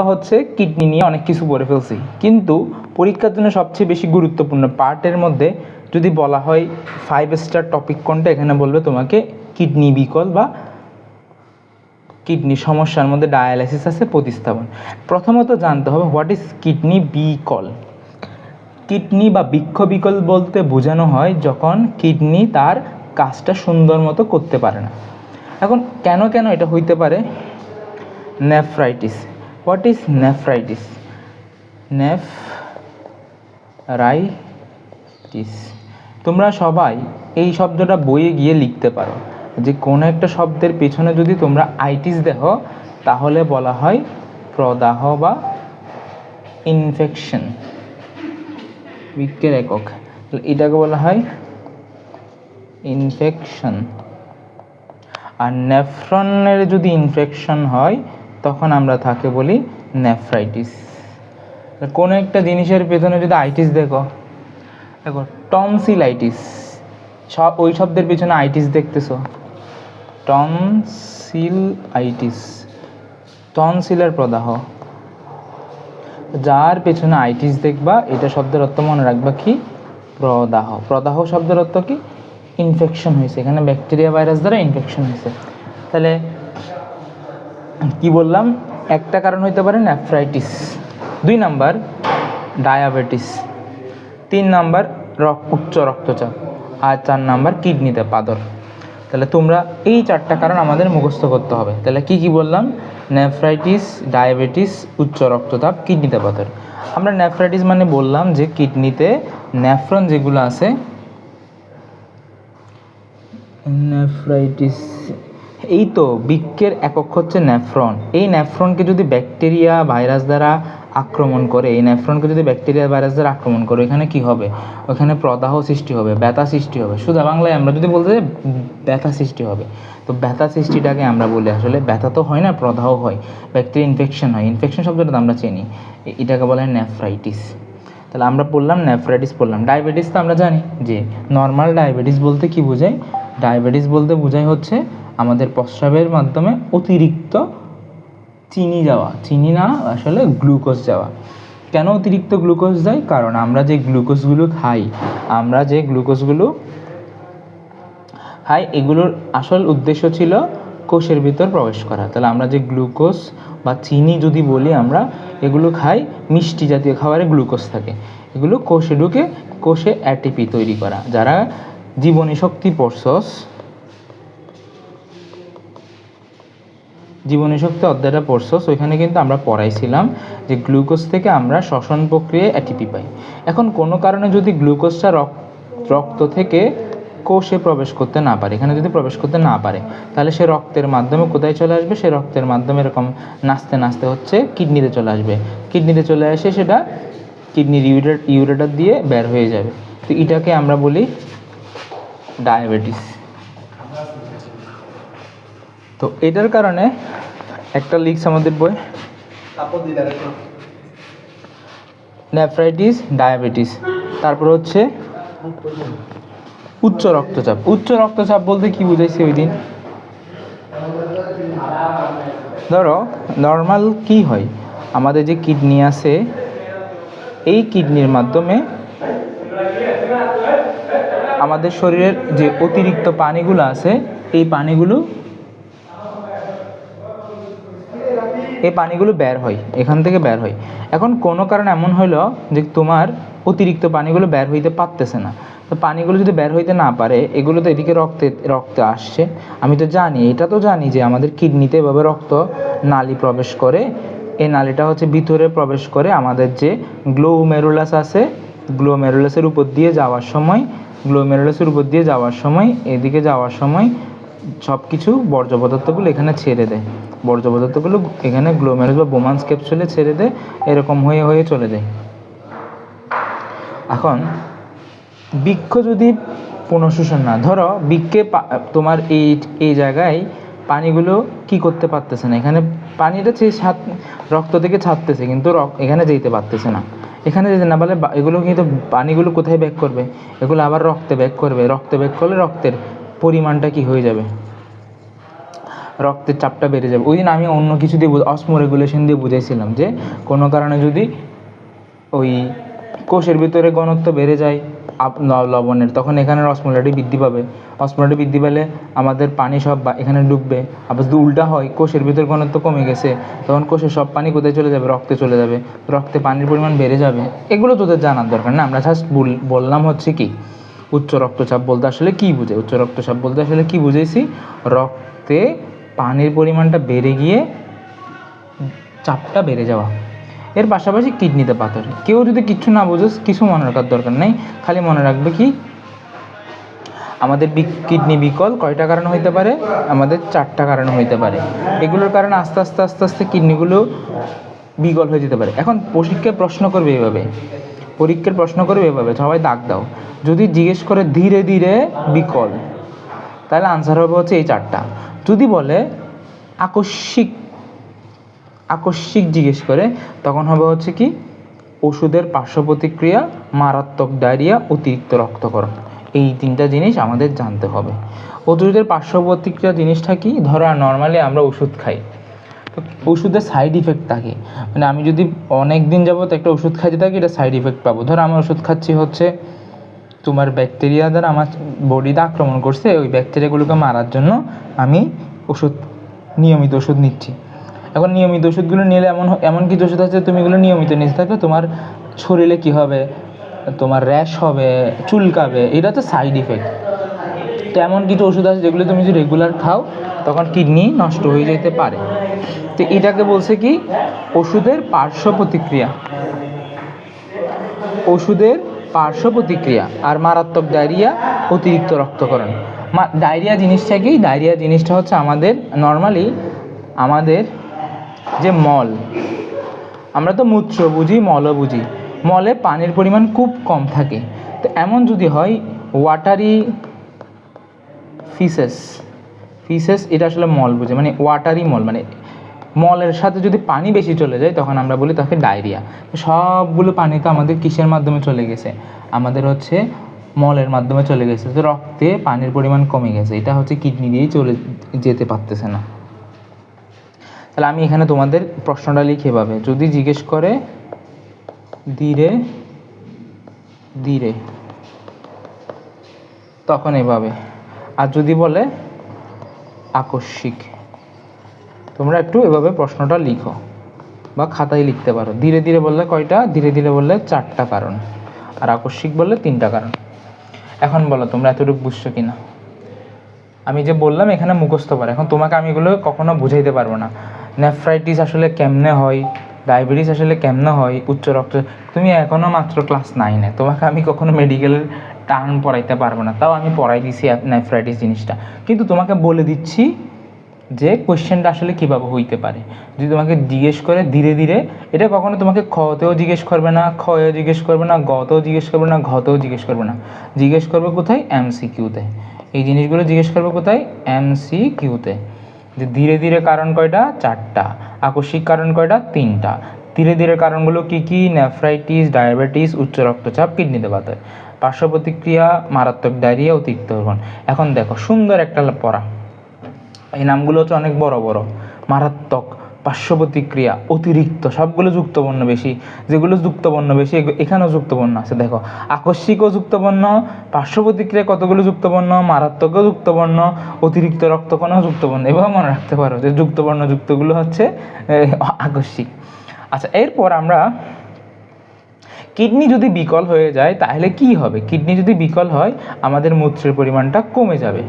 হচ্ছে কিডনি নিয়ে অনেক কিছু পড়ে ফেলছি, কিন্তু পরীক্ষার জন্য সবচেয়ে বেশি গুরুত্বপূর্ণ পার্টের মধ্যে যদি বলা হয় 5 স্টার টপিক কোনটা, এখানে বলবে তোমাকে কিডনি বিকল বা কিডনি সমস্যার মধ্যে ডায়ালাইসিস আছে, প্রতিস্থাপন। প্রথমত জানতে হবে হোয়াট ইজ কিডনি বিকল। কিডনি বা বৃক্ষ বিকল বলতে বোঝানো হয় যখন কিডনি তার কাজটা সুন্দর মতো করতে পারে না। এখন কেন কেন এটা হইতে পারে? Nephritis. What is nephritis? Nephritis তোমরা সবাই এই শব্দটা বইয়ে গিয়ে লিখতে পারো যে কোনো একটা শব্দের পেছনে যদি তোমরা আইটিস দেখো তাহলে বলা হয় প্রদাহ বা ইনফেকশন, বৃক্কের একক, এটাকে বলা হয় ইনফেকশন। আর নেফ্রনের যদি ইনফেকশন হয় তখন আমরা তাকে বলি নেফ্রাইটিস। কোনো একটা জিনিসের পেছনে যদি আইটিস দেখো টনসিলাইটিস, ওই শব্দের পেছনে আইটিস দেখতেছো, টনসিলাইটিস, টনসিলের প্রদাহ, যার পেছনে আইটিস দেখবা এটা শব্দের অর্থ মনে রাখবা কি? প্রদাহ। প্রদাহ শব্দের অর্থ কি? ইনফেকশন হয়েছে, এখানে ব্যাকটেরিয়া ভাইরাস দ্বারা ইনফেকশন হয়েছে। তাহলে কি বললাম? একটা কারণ হইতে পারে নেফ্রাইটিস, 2 নাম্বার ডায়াবেটিস, 3 নাম্বার উচ্চ রক্তচাপ, আর 4 নাম্বার কিডনিতে পাথর। তাহলে তোমরা এই 4টা কারণ আমাদের মুখস্থ করতে হবে। তাহলে কি কি বললাম? নেফ্রাইটিস, ডায়াবেটিস, উচ্চ রক্তচাপ, কিডনিতে পাথর। আমরা নেফ্রাইটিস মানে বললাম যে কিডনিতে নেফ্রন যেগুলো আছে, নেফ্রাইটিস এই তো বৃক্কের একক হচ্ছে নেফ্রন। এই নেফ্রনকে যদি ব্যাকটেরিয়া ভাইরাস দ্বারা আক্রমণ করে, এই নেফ্রনকে যদি ব্যাকটেরিয়া ভাইরাস দ্বারা আক্রমণ করে, এখানে কি হবে? ওখানে প্রদাহ সৃষ্টি হবে, ব্যথা সৃষ্টি হবে। শুধু বাংলায় আমরা যদি বলতে যাই ব্যথা সৃষ্টি হবে, তো ব্যথা সৃষ্টিটাকে আমরা বলি আসলে ব্যথা তো হয় না, প্রদাহ হয়, ব্যাকটেরিয়া ইনফেকশন হয়। ইনফেকশন শব্দটা তো আমরা চিনি, এটাকে বলা হয় নেফ্রাইটিস। তাহলে আমরা পড়লাম নেফ্রাইটিস পড়লাম। ডায়াবেটিস তো আমরা জানি যে নর্মাল ডায়াবেটিস বলতে কি বোঝায়? ডায়াবেটিস বলতে বোঝায় হচ্ছে আমাদের প্রস্রাবের মাধ্যমে অতিরিক্ত চিনি যাওয়া, চিনি না আসলে গ্লুকোজ যাওয়া। কেন অতিরিক্ত গ্লুকোজ যায়? কারণ আমরা যে গ্লুকোজগুলো খাই, এগুলোর আসল উদ্দেশ্য ছিল কোষের ভিতর প্রবেশ করা। তাহলে আমরা যে গ্লুকোজ বা চিনি যদি বলি আমরা, এগুলো খাই, মিষ্টি জাতীয় খাবারে গ্লুকোজ থাকে, এগুলো কোষে ঢুকে কোষে অ্যাটিপি তৈরি করা। যারা জীবনী শক্তি অধ্যায়টা পড়ছস, ওইখানে কিন্তু আমরা পড়াইছিলাম যে গ্লুকোজ থেকে আমরা শ্বসন প্রক্রিয়ায় অ্যাটিপি পাই। এখন কোনো কারণে যদি গ্লুকোজটা রক্ত থেকে কোষে প্রবেশ করতে না পারে, এখানে যদি প্রবেশ করতে না পারে, তাহলে সে রক্তের মাধ্যমে কোথায় চলে আসবে? সে রক্তের মাধ্যমে এরকম নাচতে নাচতে হচ্ছে কিডনিতে চলে আসবে। কিডনিতে চলে আসে সেটা কিডনির ইউরেটার দিয়ে বের হয়ে যাবে। তো এটাকে আমরা বলি ডায়াবেটিস। তো এটার কারণে একটা লিখছে আমাদের বই, নেফ্রাইটিস, ডায়াবেটিস, তারপর হচ্ছে উচ্চ রক্তচাপ। উচ্চ রক্তচাপ বলতে কি বুঝাইছে ওই দিন? ধরো নর্মাল কি হয়, আমাদের যে কিডনি আছে, এই কিডনির মাধ্যমে আমাদের শরীরের যে অতিরিক্ত পানিগুলো আছে, এই পানিগুলো বের হয়, এখান থেকে বের হয়। এখন কোনো কারণে এমন হইলো যে তোমার অতিরিক্ত পানিগুলো বের হইতে পারতেছে না, তো পানিগুলো যদি বের হইতে না পারে, এগুলো তো এদিকে রক্তে আসছে। আমি তো জানি, এটা তো জানি যে আমাদের কিডনিতে এভাবে রক্ত নালী প্রবেশ করে, এই নালীটা হচ্ছে ভিতরে প্রবেশ করে আমাদের যে গ্লোমেরুলাস আছে, গ্লোমেরুলাসের উপর দিয়ে যাওয়ার সময় এদিকে যাওয়ার সময় সব কিছু বর্জ্য পদার্থগুলো এখানে ছেড়ে দেয়, বর্জ্য পদার্থগুলো এখানে গ্লোমেরুলাস বা বোমান্স ক্যাপসুলে ছেড়ে দেয়, এরকম হয়ে হয়ে চলে যায়। এখন বৃক্ষ যদি পুনঃশোষণ না, ধরো বৃক্ষে তোমার এই জায়গায় পানিগুলো কি করতে পারতেছে না, এখানে পানিটা রক্ত থেকে ছাড়তেছে, কিন্তু এখানে যেতে পারতেছে না। এখানে যেতে না পারলে এগুলো কিন্তু পানিগুলো কোথায় ব্যাক করবে? এগুলো আবার রক্তে ব্যাক করবে। রক্তে ব্যাক করলে রক্তের পরিমাণটা কি হয়ে যাবে? রক্তের চাপটা বেড়ে যাবে। ওই দিন আমি অন্য কিছু দিয়ে অসমো রেগুলেশন দিয়ে বুঝাইছিলাম যে কোনো কারণে যদি ওই কোষের ভিতরে ঘনত্ব বেড়ে যায় লবণের, তখন এখানের অসমোলারিটি বৃদ্ধি পাবে। অসমোলারিটি বৃদ্ধি পেলে আমাদের পানি সব এখানে ডুববে। আবার যদি উল্টা হয়, কোষের ভিতর ঘনত্ব কমে গেছে, তখন কোষের সব পানি কোথায় চলে যাবে? রক্তে চলে যাবে। রক্তে পানির পরিমাণ বেড়ে যাবে। এগুলো তোদের জানার দরকার না, আমরা জাস্ট বললাম হচ্ছে কি উচ্চ রক্তচাপ বলতে আসলে কী বুঝে। উচ্চ রক্তচাপ বলতে আসলে কী বুঝেছি? রক্তে পানির পরিমাণটা বেড়ে গিয়ে চাপটা বেড়ে যাওয়া। এর পাশাপাশি কিডনিতে পাথর। কেউ যদি কিচ্ছু না বোঝোস, কিছু মনে রাখার দরকার নেই, খালি মনে রাখবে কি আমাদের কিডনি বিকল কয়টা কারণ হইতে পারে? আমাদের 4টা কারণ হইতে পারে। এগুলোর কারণে আস্তে আস্তে আস্তে আস্তে কিডনিগুলো বিকল হয়ে যেতে পারে। এখন পরীক্ষায় প্রশ্ন করবে এভাবে, সবাই দাগ দাও। যদি জিজ্ঞেস করে ধীরে ধীরে বিকল, তাহলে আনসার হবে হচ্ছে এই 4টা। যদি বলে আকস্মিক জিজ্ঞেস করে, তখন হবে হচ্ছে কি ওষুধের পার্শ্ব প্রতিক্রিয়া, মারাত্মক ডায়রিয়া, অতিরিক্ত রক্তকরণ। এই 3টা জিনিস আমাদের জানতে হবে। ওষুধের পার্শ্ব প্রতিক্রিয়া জিনিসটা কি? ধরো নর্মালি আমরা ওষুধ খাই, তো ওষুধের সাইড ইফেক্ট থাকে। মানে আমি যদি অনেক দিন যাবত একটা ওষুধ খাইতে থাকি, এটা সাইড ইফেক্ট পাবো। ধরো আমার ওষুধ খাচ্ছি হচ্ছে তোমার ব্যাকটেরিয়া দ্বারা আমার বডিতে আক্রমণ করছে, ওই ব্যাকটেরিয়াগুলোকে মারার জন্য আমি নিয়মিত ওষুধ নিচ্ছি। এখন নিয়মিত ওষুধগুলো নিলে এমন কিছু ওষুধ আছে, তুমি এগুলো নিয়মিত নিতে থাকলে তোমার শরীরে কী হবে? তোমার র্যাশ হবে, চুলকাবে, এটা তো সাইড ইফেক্ট। তো এমন কিছু ওষুধ আছে যেগুলো তুমি যদি রেগুলার খাও, তখন কিডনি নষ্ট হয়ে যেতে পারে। তো এটাকে বলছে কি ওষুধের পার্শ্ব প্রতিক্রিয়া আর মারাত্মক ডায়রিয়া, অতিরিক্ত রক্তকরণ। ডায়রিয়া জিনিসটা কি? ডায়রিয়া জিনিসটা হচ্ছে আমাদের নর্মালি আমাদের যে মল, আমরা তো মূত্র বুঝি, মলও বুঝি। মলে পানির পরিমাণ খুব কম থাকে। তো এমন যদি হয় ওয়াটারি ফিসেস, এটা আসলে মল বুঝে, মানে ওয়াটারি মল, মানে মলের সাথে যদি পানি বেশি চলে যায়, তখন আমরা বলি তাকে ডায়রিয়া। সবগুলো পানি তো আমাদের কিসের মাধ্যমে চলে গেছে? আমাদের হচ্ছে মলের মাধ্যমে চলে গেছে। তো রক্তে পানির পরিমাণ কমে গেছে, এটা হচ্ছে কিডনি দিয়েই চলে যেতে পারতেছে না। তাহলে আমি এখানে তোমাদের প্রশ্নটা লিখে পাবে, যদি জিজ্ঞেস করে ধীরে ধীরে, তখন এভাবে। আর যদি বলে আকস্মিক, তোমরা একটু এভাবে প্রশ্নটা লিখো বা খাতায় লিখতে পারো। ধীরে ধীরে বললে কয়টা? ধীরে ধীরে বললে 4টা কারণ, আর আকস্মিক বললে 3টা কারণ। এখন বলো তোমরা এতটুকু বুঝছো কিনা? আমি যে বললাম এখানে মুখস্থ পারে। এখন তোমাকে আমি এগুলো কখনো বুঝাইতে পারবো না। নেফ্রাইটিস আসলে কেমনে হয়, ডায়াবেটিস আসলে কেমনে হয়, উচ্চ রক্ত, তুমি এখনও মাত্র ক্লাস 9-এ, তোমাকে আমি কখনো মেডিকেলের টার্ম পড়াইতে পারবো না। তাও আমি পড়াই দিছি নেফ্রাইটিস জিনিসটা, কিন্তু তোমাকে বলে দিচ্ছি যে কোয়েশ্চেনটা আসলে কীভাবে হইতে পারে। যদি তোমাকে জিজ্ঞেস করে ধীরে ধীরে, এটা কখনো তোমাকে খতেও জিজ্ঞেস করবে না, খয়েও জিজ্ঞেস করবে না, গতেও জিজ্ঞেস করবে না, ঘতেও জিজ্ঞেস করবে না। জিজ্ঞেস করবে কোথায়? MCQতে। এই জিনিসগুলো জিজ্ঞেস করবে কোথায়? MCQতে। যে ধীরে ধীরে কারণ কয়টা? 4টা। আকস্মিক কারণ কয়টা? 3টা। ধীরে ধীরে কারণগুলো কি কি? নেফ্রাইটিস, ডায়াবেটিস, উচ্চ রক্তচাপ, কিডনিতে পাথর। পার্শ্ব প্রতিক্রিয়া, মারাত্মক ডায়রিয়া, অতিরিক্ত রক্তকরণ। এখন দেখো সুন্দর একটা পড়া, এই নামগুলো হচ্ছে অনেক বড় বড়। মারাত্মক, পার্শ্ব প্রতিক্রিয়া, অতিরিক্ত, সবগুলো যুক্তবর্ণ বেশি। যেগুলো যুক্তবর্ণ বেশি এখানেও যুক্তবর্ণ আছে। দেখো আকস্মিকও যুক্তবর্ণ, পার্শ্ব প্রতিক্রিয়া কতগুলো যুক্তবর্ণ, মারাত্মকও যুক্তবর্ণ, অতিরিক্ত রক্তকণও যুক্তবর্ণ। এভাবে মনে রাখতে পারো যে যুক্তবর্ণ যুক্তগুলো হচ্ছে আকস্মিক। আচ্ছা, এরপর আমরা কিডনি যদি বিকল হয়ে যায় তাহলে কি হবে? কিডনি যদি বিকল হয়, আমাদের মূত্রের পরিমাণটা কমে যাবে,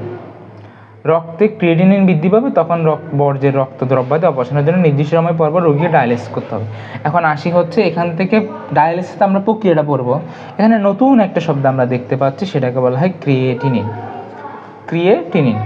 রক্তে ক্রিয়েটিনিন বৃদ্ধি পাবে, তখন বর্জ্যের রক্ত দ্রব্যাদি অপসারণের জন্য নির্দিষ্ট সময় পর রোগীকে ডায়ালিসিস করতে হবে। এখন আসি হচ্ছে এখান থেকে ডায়ালিসিস আমরা প্রক্রিয়াটা পড়বো। এখানে নতুন একটা শব্দ আমরা দেখতে পাচ্ছি, সেটাকে বলা হয় ক্রিয়েটিনিন।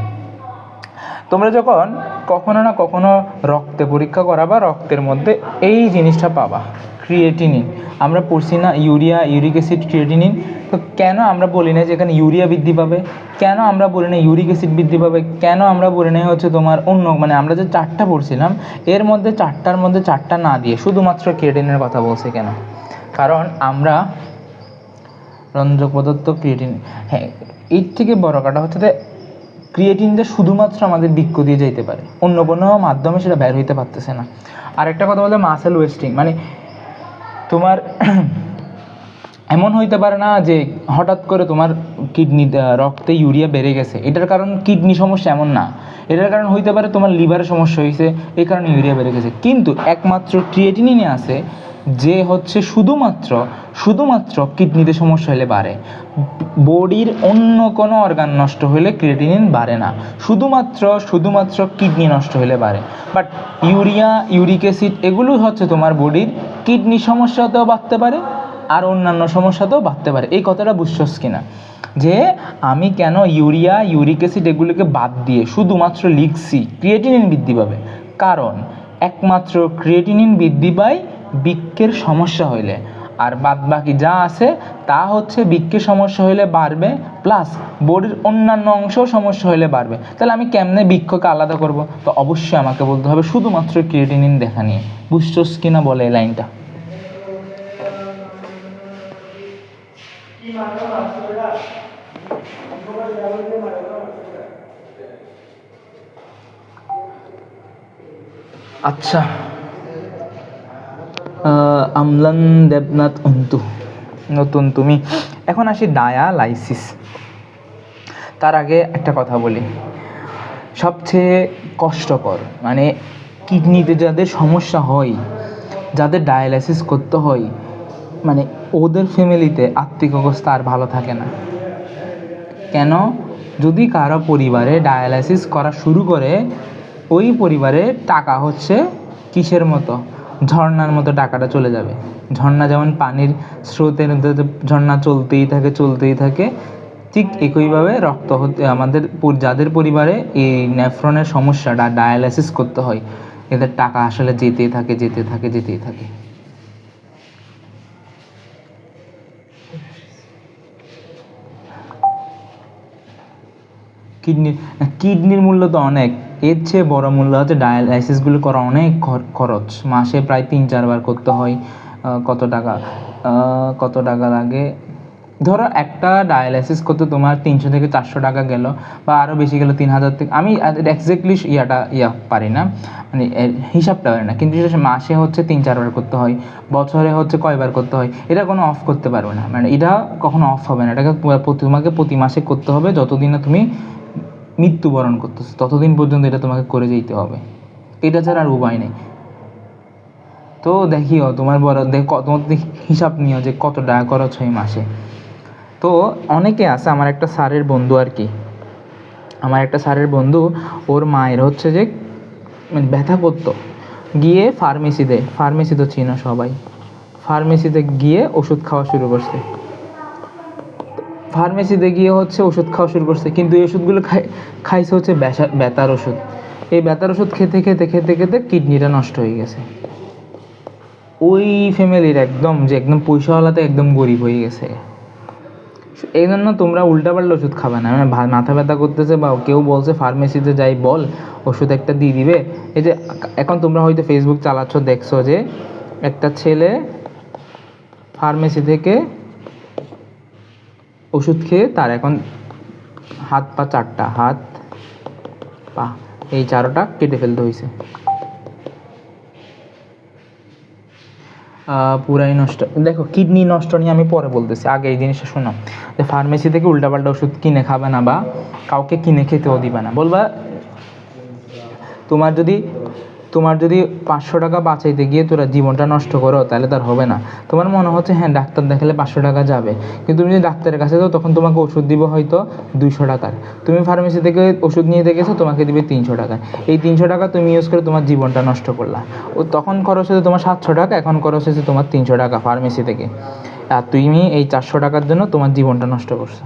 তোমরা যখন কখনো না কখনো রক্তে পরীক্ষা করাবা, রক্তের মধ্যে এই জিনিসটা পাবা, ক্রিয়েটিনিন। আমরা পড়ছি না ইউরিয়া, ইউরিক অ্যাসিড, ক্রিয়েটিনিন। তো কেন আমরা বলি না যে এখানে ইউরিয়া বৃদ্ধি পাবে? কেন আমরা বলি না ইউরিক অ্যাসিড বৃদ্ধি পাবে? কেন আমরা বলি না হচ্ছে তোমার অন্য, মানে আমরা যে 4টা পড়ছিলাম এর মধ্যে 4টার মধ্যে 4টা না দিয়ে শুধুমাত্র ক্রিয়েটিনের কথা বলছে কেন? কারণ আমরা রঞ্জক পদার্থ ক্রিয়েটিন, হ্যাঁ, এর থেকে বড় কাটা হচ্ছে যে ক্রিয়েটিনটা শুধুমাত্র আমাদের বৃক্ক দিয়ে যাইতে পারে, অন্য কোনো মাধ্যমে সেটা বের হইতে পারতেছে না। আরেকটা কথা বলতে মাসেল ওয়েস্টিং, মানে তোমার এমন হইতে পারে না যে হঠাৎ করে তোমার কিডনি রক্তে ইউরিয়া বেড়ে গেছে, এটার কারণ কিডনি সমস্যা এমন না, এটার কারণ হইতে পারে তোমার লিভারের সমস্যা হয়েছে, এই কারণে ইউরিয়া বেড়ে গেছে। কিন্তু একমাত্র ক্রিয়েটিনিনে আছে যে হচ্ছে শুধুমাত্র কিডনিতে সমস্যা হলে বাড়ে, বডির অন্য কোনো অর্গান নষ্ট হলে ক্রিয়েটিনিন বাড়ে না, শুধুমাত্র কিডনি নষ্ট হলে বাড়ে। বাট ইউরিয়া, ইউরিক অ্যাসিড এগুলো হচ্ছে তোমার বডির কিডনি সমস্যাতেও বাড়তে পারে আর অন্যান্য সমস্যাতেও বাড়তে পারে। এই কথাটা বুঝছস কিনা, যে আমি কেন ইউরিয়া, ইউরিক অ্যাসিড এগুলোকে বাদ দিয়ে শুধুমাত্র লিখছি ক্রিয়েটিনিন বৃদ্ধি পাবে, কারণ একমাত্র ক্রিয়েটিনিন বৃদ্ধি পায় বৃক্কের সমস্যা হইলে, আর বাদ বাকি যা আছে তা হচ্ছে বৃক্কের সমস্যা হইলে বাড়বে, প্লাস বডির অন্যান্য অংশও সমস্যা হইলে বাড়বে। তাহলে আমি কেমনে বৃক্ষকে আলাদা করব? তো অবশ্যই আমাকে বলতে হবে শুধুমাত্র ক্রিয়েটিনিন দেখা নিয়ে। বুঝছস কিনা বলে এই লাইনটা? আচ্ছা, আমলান দেবনাথ অন্তু, নতুন তুমি। এখন আসি ডায়ালাইসিস। তার আগে একটা কথা বলি, সবচেয়ে কষ্টকর মানে কিডনিতে যাদের সমস্যা হয়, যাদের ডায়ালাইসিস করতে হয়, মানে ওদের ফ্যামিলিতে আর্থিক অবস্থা আর ভালো থাকে না। কেন? যদি কারো পরিবারে ডায়ালাইসিস করা শুরু করে, ওই পরিবারে টাকা হচ্ছে কিসের মতো, ঝর্ণার মতো টাকাটা চলে যাবে। ঝর্ণা যেমন পানির স্রোতের ঝর্ণা চলতেই থাকে, ঠিক একইভাবে রক্ত হতে আমাদের যাদের পরিবারে এই নেফ্রনের সমস্যাটা ডায়ালাইসিস করতে হয়, এদের টাকা আসলে যেতেই থাকে। কিডনির মূল্য তো অনেক, এর চেয়ে বড় মূল্য হচ্ছে ডায়ালাইসিসগুলো করা অনেক খরচ, মাসে প্রায় 3-4 বার করতে হয়। কত টাকা লাগে? ধরো একটা ডায়ালাইসিস করতে তোমার 300 থেকে 400 টাকা গেল, বা আরও বেশি গেল 3000 থেকে, আমি এক্স্যাক্টলি পারি না, মানে হিসাবটা পারি না, কিন্তু মাসে হচ্ছে 3-4 বার করতে হয়, বছরে হচ্ছে কয়বার করতে হয়, এটা কোনো অফ করতে পারবে না, মানে এটা কখনো অফ হবে না, এটাকে তোমাকে প্রতি মাসে করতে হবে, যতদিন না তুমি মৃত্যুবরণ করতেছো ততদিন পর্যন্ত এটা তোমাকে করে যেতে হবে, এটা ছাড়া আর উপায় নেই। তো দেখিও তোমার তোমার হিসাব নিও যে কত টাকা খরচ হয় মাসে। তো অনেকে আছে, আমার একটা স্যারের বন্ধু, ওর মায়ের হচ্ছে যে মানে ব্যথা করতো, গিয়ে ফার্মেসি তো চিনো সবাই, ফার্মেসিতে গিয়ে ওষুধ খাওয়া শুরু করছে, কিন্তু এই ওষুধগুলো খাইছে হচ্ছে ব্যথার ওষুধ। এই ব্যথার ওষুধ খেতে কিডনিটা নষ্ট হয়ে গেছে। ওই ফ্যামিলির একদম পয়সাওয়ালাতে একদম গরিব হয়ে গেছে। এই জন্য তোমরা উল্টাপাল্টা ওষুধ খাবে না, মানে মাথা ব্যথা করতেছে বা কেউ বলছে ফার্মেসিতে যাই বল, ওষুধ একটা দিয়ে দিবে। এই যে এখন তোমরা হয়তো ফেসবুক চালাচ্ছ, দেখছো যে একটা ছেলে ফার্মেসি থেকে ওষুধ খেয়ে তার এখন হাত পা এই 4টা কেটে ফেলতে হয়েছে, পুরাই নষ্ট। দেখো, কিডনি নষ্ট নিয়ে আমি পরে বলতেছি, আগে এই জিনিসটা শোনো, যে ফার্মেসি থেকে উল্টাপাল্টা ওষুধ কিনে খাবে না, বা কাউকে কিনে খেতেও দিবে না। বলবা তোমার যদি 500 টাকা বাঁচাইতে গিয়ে তোরা জীবনটা নষ্ট করো, তাহলে তার হবে না। তোমার মনে হচ্ছে হ্যাঁ ডাক্তার দেখালে 500 টাকা যাবে, কিন্তু তুমি যদি ডাক্তারের কাছে যাও তখন তোমাকে ওষুধ দিব হয়তো 200 টাকার, তুমি ফার্মেসি থেকে ওষুধ নিয়ে গেছো, তোমাকে দিবে 300 টাকায়। এই 300 টাকা তুমি ইউজ করে তোমার জীবনটা নষ্ট করলা। ও তখন খরচ হয়েছে তোমার 700 টাকা, এখন খরচ হয়েছে তোমার 300 টাকা ফার্মেসি থেকে, আর তুমি এই 400 টাকার জন্য তোমার জীবনটা নষ্ট করছো।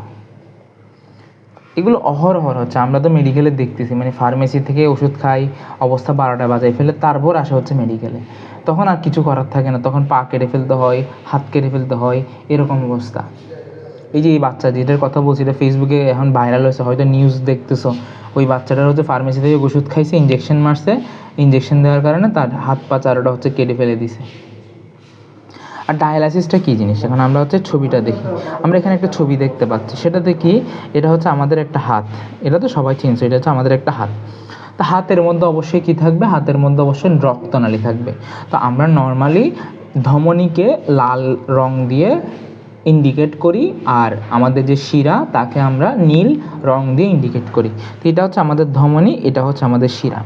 এগুলো অহরহ হচ্ছে, আমরা তো মেডিকেলে দেখতেছি, মানে ফার্মেসি থেকে ওষুধ খাই, অবস্থা 12টা বাজায় ফেলে, তারপর আসা হচ্ছে মেডিকেলে, তখন আর কিছু করার থাকে না, তখন পা কেটে ফেলতে হয়, হাত কেটে ফেলতে হয়, এরকম অবস্থা। এই যে এই বাচ্চা যেটার কথা বলছি, এটা ফেসবুকে এখন ভাইরাল হয়েছে, হয়তো নিউজ দেখতেছো, ওই বাচ্চাটার হচ্ছে ফার্মেসি থেকে ওষুধ খাইছে, ইঞ্জেকশন মারছে, ইঞ্জেকশন দেওয়ার কারণে তার হাত পা 4টা হচ্ছে কেটে ফেলে দিছে। আর আর ডায়ালাইসিসটা কী জিনিস, এখন আমরা হচ্ছে ছবিটা দেখি। আমরা এখানে একটা ছবি দেখতে পাচ্ছি, সেটা দেখি এটা হচ্ছে আমাদের একটা হাত, এটা তো সবাই চিনছে, এটা হচ্ছে আমাদের একটা হাত। তো হাতের মধ্যে অবশ্যই কী থাকবে, হাতের মধ্যে অবশ্যই রক্তনালী থাকবে। তো আমরা নর্মালি ধমনীকে লাল রং দিয়ে ইন্ডিকেট করি, আর আমাদের যে শিরা তাকে আমরা নীল রং দিয়ে ইন্ডিকেট করি। তো এটা হচ্ছে আমাদের ধমনী, এটা হচ্ছে আমাদের শিরা।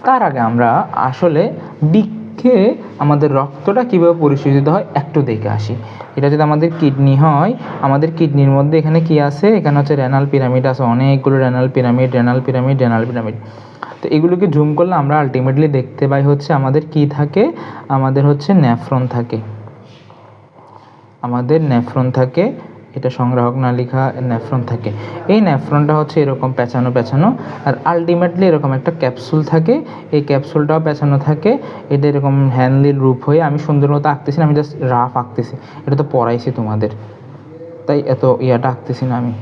তার আগে আমরা আসলে বৃক্কে আমাদের রক্তটা কীভাবে পরিশোধিত হয় একটু দেখে আসি। এটা যদি আমাদের কিডনি হয়, আমাদের কিডনির মধ্যে এখানে কি আছে, এখানে হচ্ছে রেনাল পিরামিড আছে, অনেকগুলো রেনাল পিরামিড। তো এগুলোকে জুম করলে আমরা আলটিমেটলি দেখতে পাই হচ্ছে আমাদের কি থাকে, আমাদের হচ্ছে নেফ্রন থাকে, এটা সংগ্রাহক নালিকা নেফ্রন থাকে। এই নেফ্রনটা হচ্ছে এরকম পেঁচানো, আর আলটিমেটলি এরকম একটা ক্যাপসুল থাকে, এই ক্যাপসুলটাও পেঁচানো থাকে। এটা এরকম হ্যান্ডলির রূপ হয়ে, আমি সুন্দর মতো আঁকতেছি না, আমি জাস্ট রাফ আঁকতেছি, এটা তো পড়াইছি তোমাদের, তাই এত আঁকতেছি না আমি।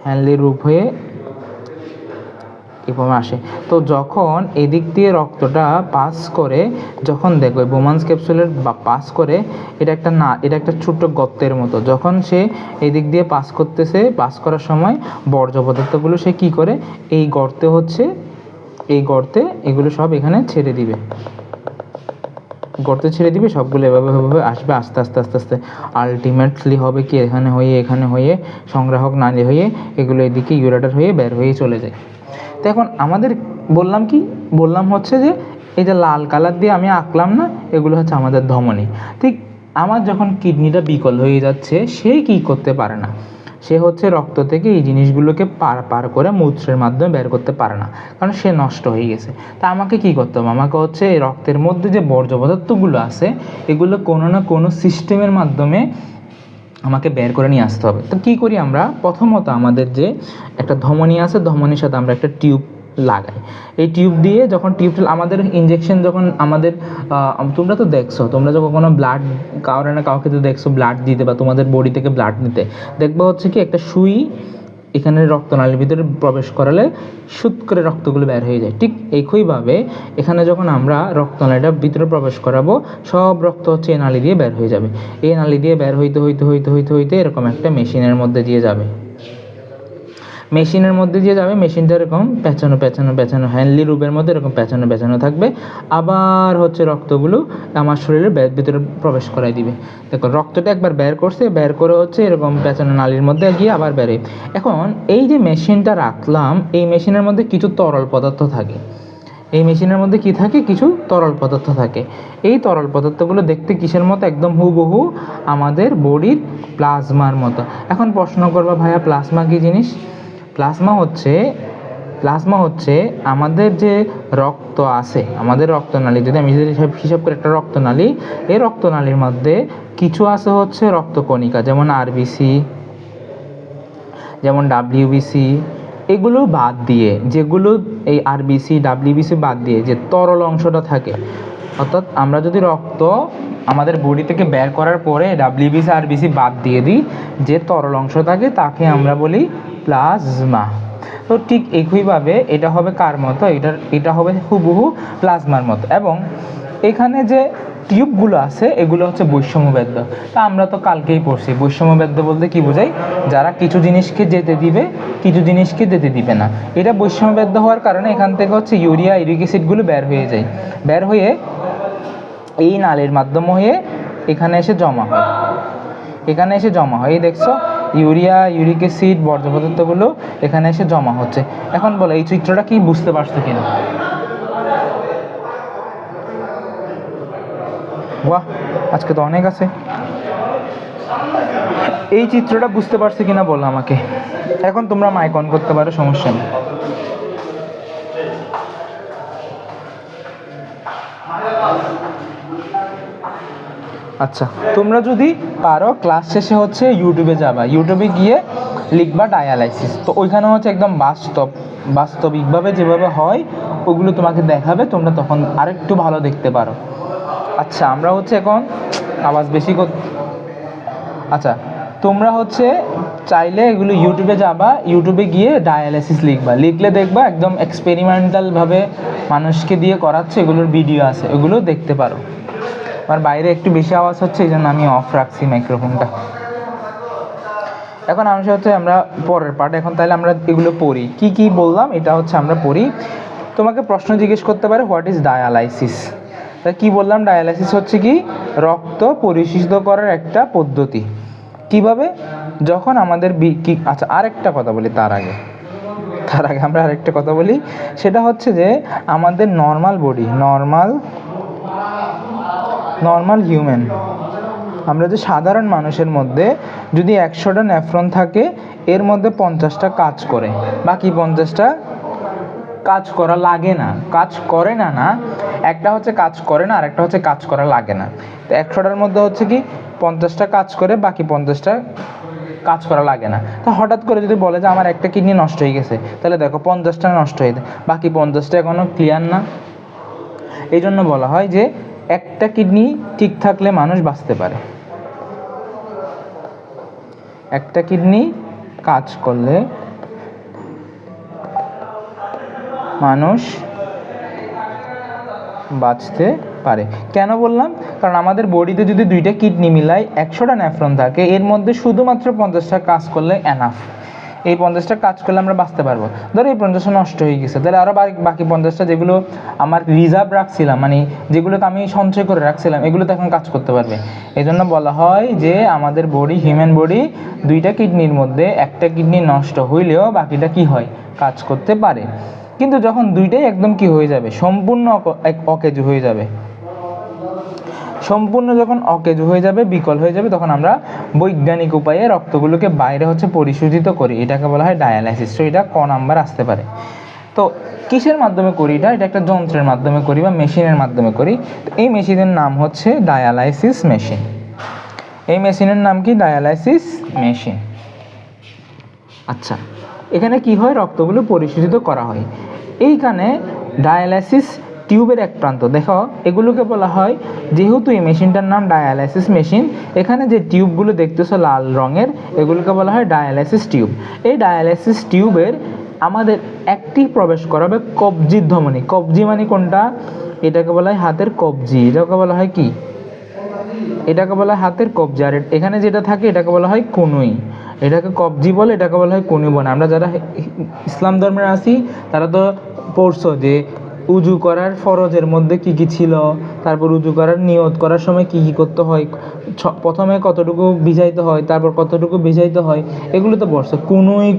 হ্যান্ডলির রূপ হয়ে এভাবে আসে। তো যখন এদিক দিয়ে রক্তটা পাস করে, যখন দেখো বোমান্স ক্যাপসুলের পাস করে, এটা একটা ছোট্ট গর্তের মতো, যখন সে এদিক দিয়ে পাস করার সময় বর্জ্য পদার্থগুলো সে কী করে, এই গর্তে এগুলো সব এখানে ছেড়ে দিবে, সবগুলো এভাবে আসবে আস্তে আস্তে আলটিমেটলি হবে কি, এখানে হয়ে সংগ্রাহক নালী হয়ে এগুলো এদিকে ইউরেটার হয়ে বের হয়ে চলে যায়। তো এখন আমাদের বললাম হচ্ছে যে এই যে লাল কালার দিয়ে আমি আঁকলাম না, এগুলো হচ্ছে আমাদের ধমনী। ঠিক আমার যখন কিডনিটা বিকল হয়ে যাচ্ছে, সে কি করতে পারে না, সে হচ্ছে রক্ত থেকে এই জিনিসগুলোকে পার করে মূত্রের মাধ্যমে বের করতে পারে না, কারণ সে নষ্ট হয়ে গেছে। তা আমাকে কি করতে হবে, আমাকে হচ্ছে এই রক্তের মধ্যে যে বর্জ্য পদার্থগুলো আছে, এগুলো কোনো না কোনো সিস্টেমের মাধ্যমে আমাকে বের করে নিয়ে আসতে হবে। তো কী করি আমরা, প্রথমত আমাদের যে একটা ধমনী আছে, ধমনীর সাথে আমরা একটা টিউব লাগাই। এই টিউব দিয়ে যখন আমাদের ইনজেকশন যখন আমাদের তোমরা তো দেখছো, তোমরা যখন কোনো ব্লাড কাউকে তো দেখছো ব্লাড দিতে বা তোমাদের বডি থেকে ব্লাড নিতে, দেখবা হচ্ছে কি একটা সুই এখানে রক্তনালীর ভিতরে প্রবেশ করালে শুট করে রক্তগুলো বের হয়ে যায়। ঠিক একইভাবে এখানে যখন আমরা রক্তনালীটা ভিতরে প্রবেশ করাবো, সব রক্ত হচ্ছে এই নালী দিয়ে বের হয়ে যাবে। এই নালী দিয়ে বের হইতে এরকম একটা মেশিনের মধ্যে দিয়ে যাবে, মেশিনটা এরকম পেঁচানো হ্যান্ডলি রূপের মধ্যে এরকম পেঁচানো থাকবে। আবার হচ্ছে রক্তগুলো আমার শরীরের ভিতরে প্রবেশ করাই দিবে। দেখো রক্তটা একবার বের করে হচ্ছে এরকম পেঁচানো নালীর মধ্যে গিয়ে আবার বেরে। এখন এই যে মেশিনটা রাখলাম, এই মেশিনের মধ্যে কিছু তরল পদার্থ থাকে, কিছু তরল পদার্থ থাকে। এই তরল পদার্থগুলো দেখতে কিসের মতো, একদম হুবহু আমাদের বডির প্লাজমার মতো। এখন প্রশ্ন করবা, ভাইয়া প্লাজমা কী জিনিস? প্লাজমা হচ্ছে আমাদের যে রক্ত আছে, আমাদের রক্তনালী, যদি আমি হিসাব করে একটা রক্তনালী, এই রক্তনালীর মধ্যে কিছু আছে হচ্ছে রক্তকণিকা, যেমন আরবিসি, যেমন ডাব্লিউবিসি, এগুলো বাদ দিয়ে, যেগুলো এই আরবিসি ডাব্লিউবিসি বাদ দিয়ে যে তরল অংশটা থাকে, অর্থাৎ আমরা যদি রক্ত আমাদের বডি থেকে বের করার পরে ডাব্লিউবিসি আরবিসি বাদ দিয়ে দিই, যে তরল অংশ থাকে তাকে আমরা বলি প্লাজমা। তো ঠিক একইভাবে এটা হবে কার মতো, এটা হবে হুবহু প্লাজমার মতো। এবং এখানে যে টিউবগুলো আছে এগুলো হচ্ছে বৈষম্যবেদ্য। তা আমরা তো কালকেই পড়ছি, বৈষম্যবেদ্য বলতে কি বোঝায়, যারা কিছু জিনিসকে যেতে দিবে, কিছু জিনিসকে যেতে দিবে না। এটা বৈষম্যবেদ্য হওয়ার কারণে এখান থেকে হচ্ছে ইউরিয়া ইউরিক অ্যাসিডগুলো বের হয়ে এই নালীর মাধ্যমে হয়ে এখানে এসে জমা হয়। এই দেখছো ইউরিয়া ইউরিক অ্যাসিড বর্জ্য পদার্থগুলো এখানে এসে জমা হচ্ছে। এখন বলো এই চিত্রটা কি বুঝতে পারছো কিনা? বাহ, আজকে তো অনেক আছে। এই চিত্রটা বুঝতে পারছো কিনা বলো আমাকে। এখন তোমরা মাইক অন করতে পারো, সমস্যা নেই। আচ্ছা, তোমরা যদি পারো ক্লাস শেষে হচ্ছে ইউটিউবে গিয়ে লিখবা ডায়ালাইসিস। তো ওইখানে হচ্ছে একদম বাস্তবিকভাবে যেভাবে হয় ওগুলো তোমাকে দেখাবে, তোমরা তখন আরেকটু ভালো দেখতে পারো। আচ্ছা, আমরা হচ্ছে এখন আওয়াজ বেশি আচ্ছা, তোমরা হচ্ছে চাইলে এগুলো ইউটিউবে গিয়ে ডায়ালাইসিস লিখলে দেখবা একদম এক্সপেরিমেন্টালভাবে মানুষকে দিয়ে করাচ্ছে, এগুলোর ভিডিও আছে, এগুলো দেখতে পারো। আমার বাইরে একটু বেশি আওয়াজ হচ্ছে, এই জন্য আমি অফ রাখছি মাইক্রোফোনটা। এখন আমরা পরের পার্ট। এখন তাহলে আমরা এগুলো পড়ি, কি কি বললাম এটা হচ্ছে আমরা পড়ি। তোমাকে প্রশ্ন জিজ্ঞেস করতে পারে হোয়াট ইজ ডায়ালাইসিস। তা কি বললাম, ডায়ালাইসিস হচ্ছে কি রক্ত পরিশোধিত করার একটা পদ্ধতি। কিভাবে, যখন আমাদের আচ্ছা আরেকটা কথা বলি তার আগে আমরা আরেকটা কথা বলি, সেটা হচ্ছে যে আমাদের নর্মাল বডি, নর্মাল হিউম্যান, আমরা যে সাধারণ মানুষের মধ্যে যদি 100টা নেফ্রন থাকে, এর মধ্যে 50টা কাজ করে, বাকি 50টা কাজ করা লাগে না। কাজ করে না, একটা হচ্ছে কাজ করে না আর একটা হচ্ছে কাজ করা লাগে না। তো 100টার মধ্যে হচ্ছে কি 50টা কাজ করে, বাকি 50টা কাজ করা লাগে না। তো হঠাৎ করে যদি বলে যে আমার একটা কিডনি নষ্ট হয়ে গেছে, তাহলে দেখো 50টা নষ্ট হয়ে যায়, বাকি 50টা এখনো ক্লিয়ার না। এই জন্য বলা হয় যে একটা কিডনি ঠিক থাকলে মানুষ বাঁচতে পারে, একটা কিডনি কাজ করলে মানুষ বাঁচতে পারে। কেন বললাম, কারণ আমাদের বডিতে যদি 2টা কিডনি মিলাই 100টা নেফ্রন থাকে, এর মধ্যে শুধুমাত্র 50টা কাজ করলে এনাফ। এই 50টা কাজ করলে আমরা বাঁচতে পারবো। ধরো এই 50টা নষ্ট হয়ে গেছে, তাহলে আরও বাকি 50টা যেগুলো আমার রিজার্ভ রাখছিলাম, মানে যেগুলোকে আমি সঞ্চয় করে রাখছিলাম, এগুলো তো এখন কাজ করতে পারবে। এই জন্য বলা হয় যে আমাদের বডি, হিউম্যান বডি, 2টা কিডনির মধ্যে একটা কিডনি নষ্ট হইলেও বাকিটা কি হয়, কাজ করতে পারে। কিন্তু যখন 2টাই একদম কি হয়ে যাবে, সম্পূর্ণ অকেজ হয়ে যাবে, সম্পূর্ণ যখন অকেজ হয়ে যাবে, বিকল হয়ে যাবে, তখন আমরা বৈজ্ঞানিক উপায়ে রক্তগুলোকে বাইরে হচ্ছে পরিশোধিত করি, এটাকে বলা হয় ডায়ালাইসিস। তো এটা ক নাম্বার আসতে পারে। তো কিসের মাধ্যমে করি এটা একটা যন্ত্রের মাধ্যমে করি বা মেশিনের মাধ্যমে করি। তো এই মেশিনের নাম হচ্ছে ডায়ালাইসিস মেশিন। এই মেশিনের নাম কি, ডায়ালাইসিস মেশিন। আচ্ছা, এখানে কি হয়, রক্তগুলো পরিশোধিত করা হয়। এইখানে ডায়ালাইসিস টিউবের এক প্রান্ত, দেখো এগুলোকে বলা হয়, যেহেতু এই মেশিনটার নাম ডায়ালাইসিস মেশিন, এখানে যে টিউবগুলো দেখতেছো লাল রঙের, এগুলোকে বলা হয় ডায়ালাইসিস টিউব। এই ডায়ালাইসিস টিউবের আমাদের একটি প্রবেশ করাবে কবজির ধমনী। কবজি মানে কোনটা, এটাকে বলা হয় হাতের কবজি, এটাকে বলা হয় কি, এটাকে বলা হয় হাতের কবজি। আর এখানে যেটা থাকে এটাকে বলা হয় কনুই, এটাকে কবজি বলে, এটাকে বলা হয় কনুই বলে। আমরা যারা ইসলাম ধর্মের আছি তারা তো পড়ছো যে উজু করার ফরজের মধ্যে কি কি ছিল, তারপর উজু করার নিয়ত করার সময় কি কি করতে হয়, প্রথমে কতটুকু ভিজাইতে হয়, তারপর কতটুকু ভিজাইতে হয়, এগুলো তো পড়ছো। কনুই,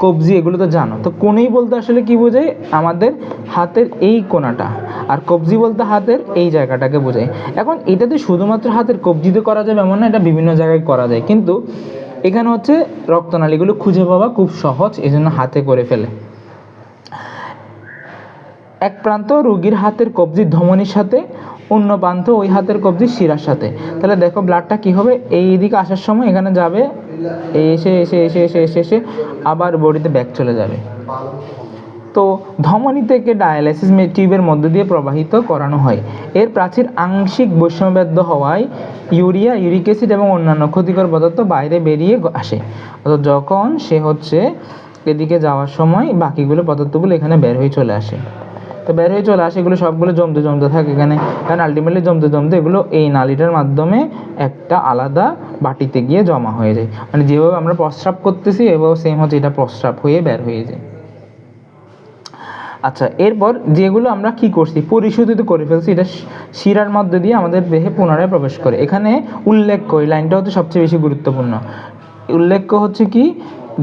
কবজি এগুলো তো জানো। তো কনুই বলতে আসলে কি বোঝায়, আমাদের হাতের এই কোণাটা, আর কবজি বলতে হাতের এই জায়গাটাকে বোঝায়। এখন এটাতে শুধুমাত্র হাতের কবজিতে করা যাবে এমন না, এটা বিভিন্ন জায়গায় করা যায়, কিন্তু এখানে হচ্ছে রক্তনালীগুলো খুঁজে পাওয়া খুব সহজ, এই জন্য হাতে করে ফেলে। এক প্রান্ত রোগীর হাতের কবজির ধমনীর সাথে, অন্য প্রান্ত ওই হাতের কবজির শিরার সাথে। তাহলে দেখো ব্লাডটা কি হবে, এই দিকে আসার সময় এখানে যাবে, এসে এসে এসে এসে এসে এসে আবার বডিতে ব্যাক চলে যাবে। তো ধমনী থেকে ডায়ালাইসিস টিউবের মধ্য দিয়ে প্রবাহিত করানো হয়। এর প্রাচীর আংশিক বৈষম্যবদ্ধ হওয়ায় ইউরিয়া, ইউরিক অ্যাসিড এবং অন্যান্য ক্ষতিকর পদার্থ বাইরে বেরিয়ে আসে। অর্থাৎ যখন সে হচ্ছে এদিকে যাওয়ার সময় বাকিগুলো পদার্থগুলো এখানে বের হয়ে চলে আসে। তো বের হয়ে চলে আসে, এগুলো সবগুলো জমতে জমতে থাকে এখানে, কারণ আলটিমেটলি জমতে জমতে এগুলো এই নালীটার মাধ্যমে একটা আলাদা বাটিতে গিয়ে জমা হয়ে যায়। মানে যেভাবে আমরা প্রস্রাব করতেছি এভাবে সেম হচ্ছে এটা প্রস্রাব হয়ে বের হয়ে যায়। আচ্ছা, এরপর যেগুলো আমরা কি করছি, পরিশোধিত করে ফেলছি, এটা শিরার মধ্যে দিয়ে আমাদের দেহে পুনরায় প্রবেশ করে। এখানে উল্লেখ্য, এই লাইনটা হচ্ছে সবচেয়ে বেশি গুরুত্বপূর্ণ। উল্লেখ্য হচ্ছে কি,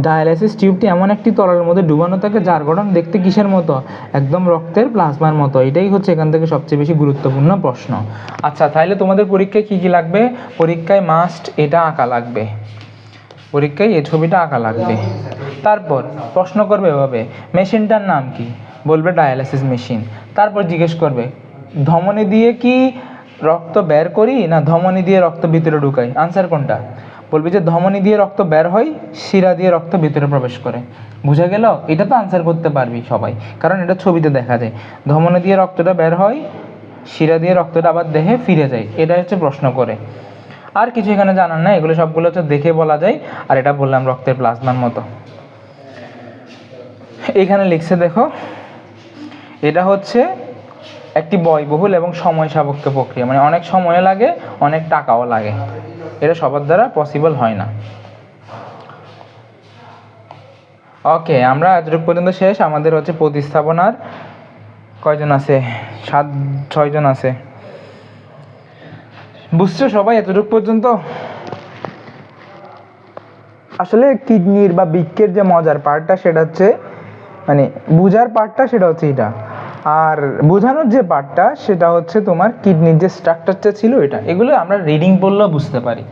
ডায়ালাইসিস টিউবটি এমন একটি তরলের মধ্যে ডুবানো থাকে যার গঠন দেখতে কিসের মতো, একদম রক্তের প্লাজমার মতো। এটাই হচ্ছে এখান থেকে সবচেয়ে বেশি গুরুত্বপূর্ণ প্রশ্ন। আচ্ছা, তাহলে তোমাদের পরীক্ষায় কি কি লাগবে, পরীক্ষায় মাস্ট এটা আঁকা লাগবে, পরীক্ষায় এই ছবিটা আঁকা লাগবে। তারপর প্রশ্ন করবে এভাবে, মেশিনটার নাম কি, বলবে ডায়ালাইসিস মেশিন। তারপর জিজ্ঞেস করবে ধমনী দিয়ে কি রক্ত বের করি না ধমনী দিয়ে রক্ত ভিতরে ঢুকাই, আনসার কোনটা, বলবি যে ধমনী দিয়ে রক্ত বের হয়, শিরা দিয়ে রক্ত ভিতরে প্রবেশ করে। বুঝা গেল, এটা তো আনসার করতে পারবি সবাই, কারণ এটা ছবিতে দেখা যায়। ধমনী দিয়ে রক্তটা বের হয়, শিরা দিয়ে রক্তটা আবার দেহে ফিরে যায়, এটা হচ্ছে প্রশ্ন করে। আর কিছু এখানে জানার নাই, এগুলো সবগুলো হচ্ছে দেখে বলা যায়। আর এটা বললাম রক্তের প্লাজমার মতো। এখানে লিখছে দেখো, এটা হচ্ছে একটি ব্যয়বহুল এবং সময় সাপেক্ষ প্রক্রিয়া, মানে অনেক সময় লাগে, অনেক টাকাও লাগে, এটা সবার দ্বারা পসিবল হয় না। ওকে, আমরা এতটুকু পর্যন্ত শেষ। আমাদের হচ্ছে প্রতিস্থাপনার কয়জন আছে? 6জন আছে। বুঝছো সবাই এতটুকু পর্যন্ত? আসলে কিডনির বা বৃক্কের যে মজার পার্টটা সেটা হচ্ছে, মানে বুঝার পার্টটা সেটা হচ্ছে এটা, আর বোঝানোর যে পার্টটা সেটা হচ্ছে তোমার কিডনির যে স্ট্রাকচারটা ছিল এটা। এগুলো আমরা রিডিং পড়লেও বুঝতে পারি,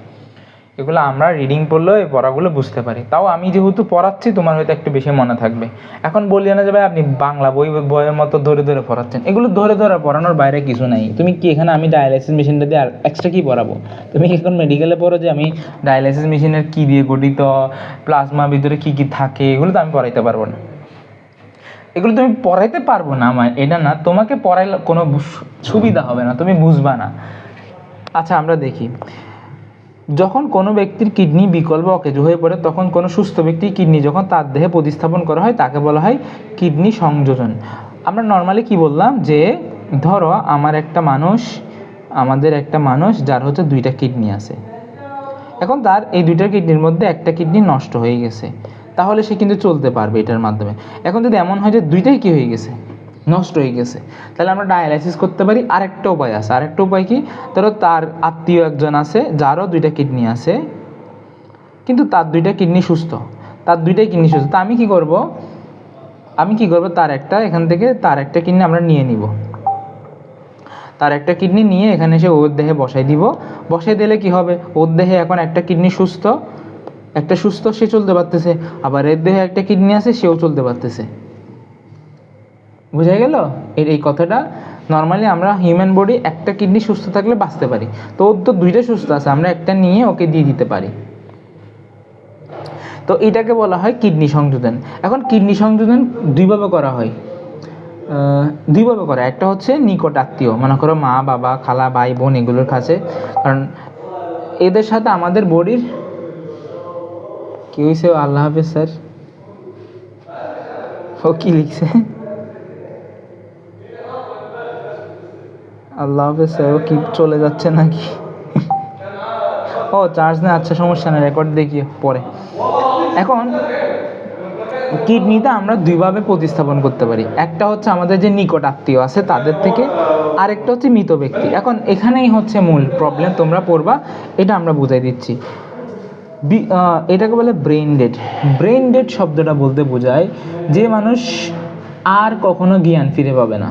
এগুলো আমরা রিডিং পড়লেও এই পড়াগুলো বুঝতে পারি। তাও আমি যেহেতু পড়াচ্ছি তোমার হয়তো একটু বেশি মনে থাকবে। এখন বলিও না যে ভাই আপনি বাংলা বইয়ের মতো ধরে ধরে পড়াচ্ছেন, এগুলো ধরে ধরে পড়ানোর বাইরে কিছু নাই। তুমি কি এখানে আমি ডায়ালাইসিস মেশিনটা দিয়ে আর এক্সট্রা কী পড়াবো? তুমি এখন মেডিকেলে পড়ো যে আমি ডায়ালাইসিস মেশিনের কী দিয়ে গঠিত, প্লাজমার ভিতরে কী কী থাকে, এগুলো তো আমি পড়াইতে পারবো না। এগুলো তুমি পড়াইতে পারবো না, আমার এটা না, তোমাকে পড়াইলে কোনো সুবিধা হবে না, তুমি বুঝবা না। আচ্ছা আমরা দেখি, যখন কোনো ব্যক্তির কিডনি বিকল বা অকেজো হয়ে পড়ে তখন কোনো সুস্থ ব্যক্তির কিডনি যখন তার দেহে প্রতিস্থাপন করা হয় তাকে বলা হয় কিডনি সংযোজন। আমরা নর্মালি কি বললাম যে ধরো আমাদের একটা মানুষ যার হচ্ছে 2টা কিডনি আছে, এখন তার এই 2টা কিডনির মধ্যে একটা কিডনি নষ্ট হয়ে গেছে, তাহলে সে কিন্তু চলতে পারবে এটার মাধ্যমে। এখন যদি এমন হয় যে 2টাই কি হয়ে গেছে, নষ্ট হয়ে গেছে, তাহলে আমরা ডায়ালাইসিস করতে পারি। আরেকটা উপায় আছে, আরেকটা উপায় কি, ধরো তার আত্মীয় একজন আছে যারও 2টা কিডনি আছে, কিন্তু তার 2টা কিডনি সুস্থ, তার 2টাই কিডনি সুস্থ, তা আমি কি করব এখান থেকে তার একটা কিডনি আমরা নিয়ে নিব, তার একটা কিডনি নিয়ে এখানে এসে ওর দেহে বসাই দিব। বসাই দিলে কি হবে, ওর দেহে এখন একটা কিডনি সুস্থ, সে চলতে পারতেছে, আবার এর দেহে একটা কিডনি আছে সেও চলতে পারতেছে। বোঝা গেল এই কথাটা? নর্মালি আমরা হিউম্যান বডি একটা কিডনি সুস্থ থাকলে বাঁচতে পারি, তো ওর তো 2টা সুস্থ আছে, আমরা একটা নিয়ে ওকে দিয়ে দিতে পারি। তো এটাকে বলা হয় কিডনি সংযোজন। এখন কিডনি সংযোজন দুইভাবে করা হয়, একটা হচ্ছে নিকট আত্মীয়, মনে করো মা বাবা খালা ভাই বোন এগুলোর কাছে, কারণ এদের সাথে আমাদের বডির কি হয়েছে? আল্লাহ হাফেজ স্যার, ও কি লিখছে? আল্লাহ হাফেজ স্যার, ও কি চলে যাচ্ছে নাকি? ও চার্জ নেই, আচ্ছা সমস্যা নেই, রেকর্ড দেখি পরে। এখন কিডনিতে আমরা দুইভাবে প্রতিস্থাপন করতে পারি, একটা হচ্ছে আমাদের যে নিকট আত্মীয় আছে তাদের থেকে, আরেকটা হচ্ছে মৃত ব্যক্তি। এখন এখানেই হচ্ছে মূল প্রবলেম, তোমরা পড়বা, এটা আমরা বুঝাই দিচ্ছি। এটাকে বলে ব্রেন ডেড। ব্রেন ডেড শব্দটা বলতে বোঝায় যে মানুষ আর কখনো জ্ঞান ফিরে পাবে না,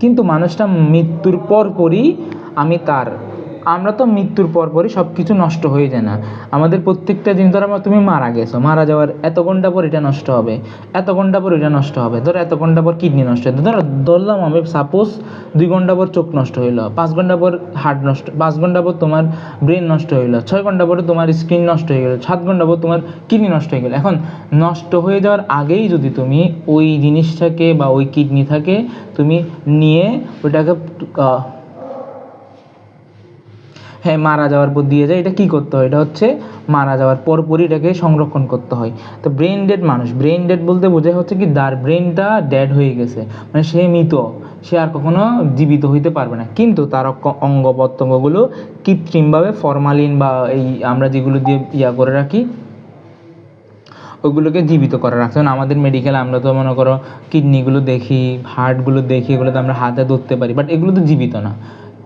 কিন্তু মানুষটা মৃত্যুর পরপরই আমরা তো মৃত্যুর পরপরই সব কিছু নষ্ট হয়ে যায় না, আমাদের প্রত্যেকটা জিনিস, ধরো তুমি মারা গেছো, মারা যাওয়ার এত ঘন্টা পর এটা নষ্ট হবে, এত ঘন্টা পর এটা নষ্ট হবে, ধরো এত ঘন্টা পর কিডনি নষ্ট হবে, ধরলাম আমি সাপোজ 2 ঘন্টা পর চোখ নষ্ট হইলো, 5 ঘন্টা পর হার্ট নষ্ট, 5 ঘন্টা পর তোমার ব্রেন নষ্ট হইলো, 6 ঘন্টা পরে তোমার স্কিন নষ্ট হয়ে গেলো, 7 ঘন্টা পর তোমার কিডনি নষ্ট হয়ে গেলো। এখন নষ্ট হয়ে যাওয়ার আগেই যদি তুমি ওই জিনিসটাকে বা ওই কিডনিটাকে তুমি নিয়ে ওইটাকে মারা যাওয়ার পর দিয়ে যায়, এটা কি করতে হয়, এটা হচ্ছে মারা যাওয়ার পরপরই এটাকে সংরক্ষণ করতে হয়। তো ব্রেন ডেড মানুষ, ব্রেন ডেড বলতে বোঝায় হচ্ছে কি তার ব্রেনটা ডেড হয়ে গেছে, মানে সে মৃত, সে আর কখনো জীবিত হইতে পারবে না, কিন্তু তার অঙ্গ প্রত্যঙ্গগুলো কৃত্রিমভাবে ফরমালিন বা এই আমরা যেগুলো দিয়ে করে রাখি ওগুলোকে জীবিত করে রাখছে। আমাদের মেডিকেলে আমরা তো মনে করো কিডনিগুলো দেখি, হার্টগুলো দেখি, এগুলো তো আমরা হাতে ধরতে পারি, বাট এগুলো তো জীবিত না,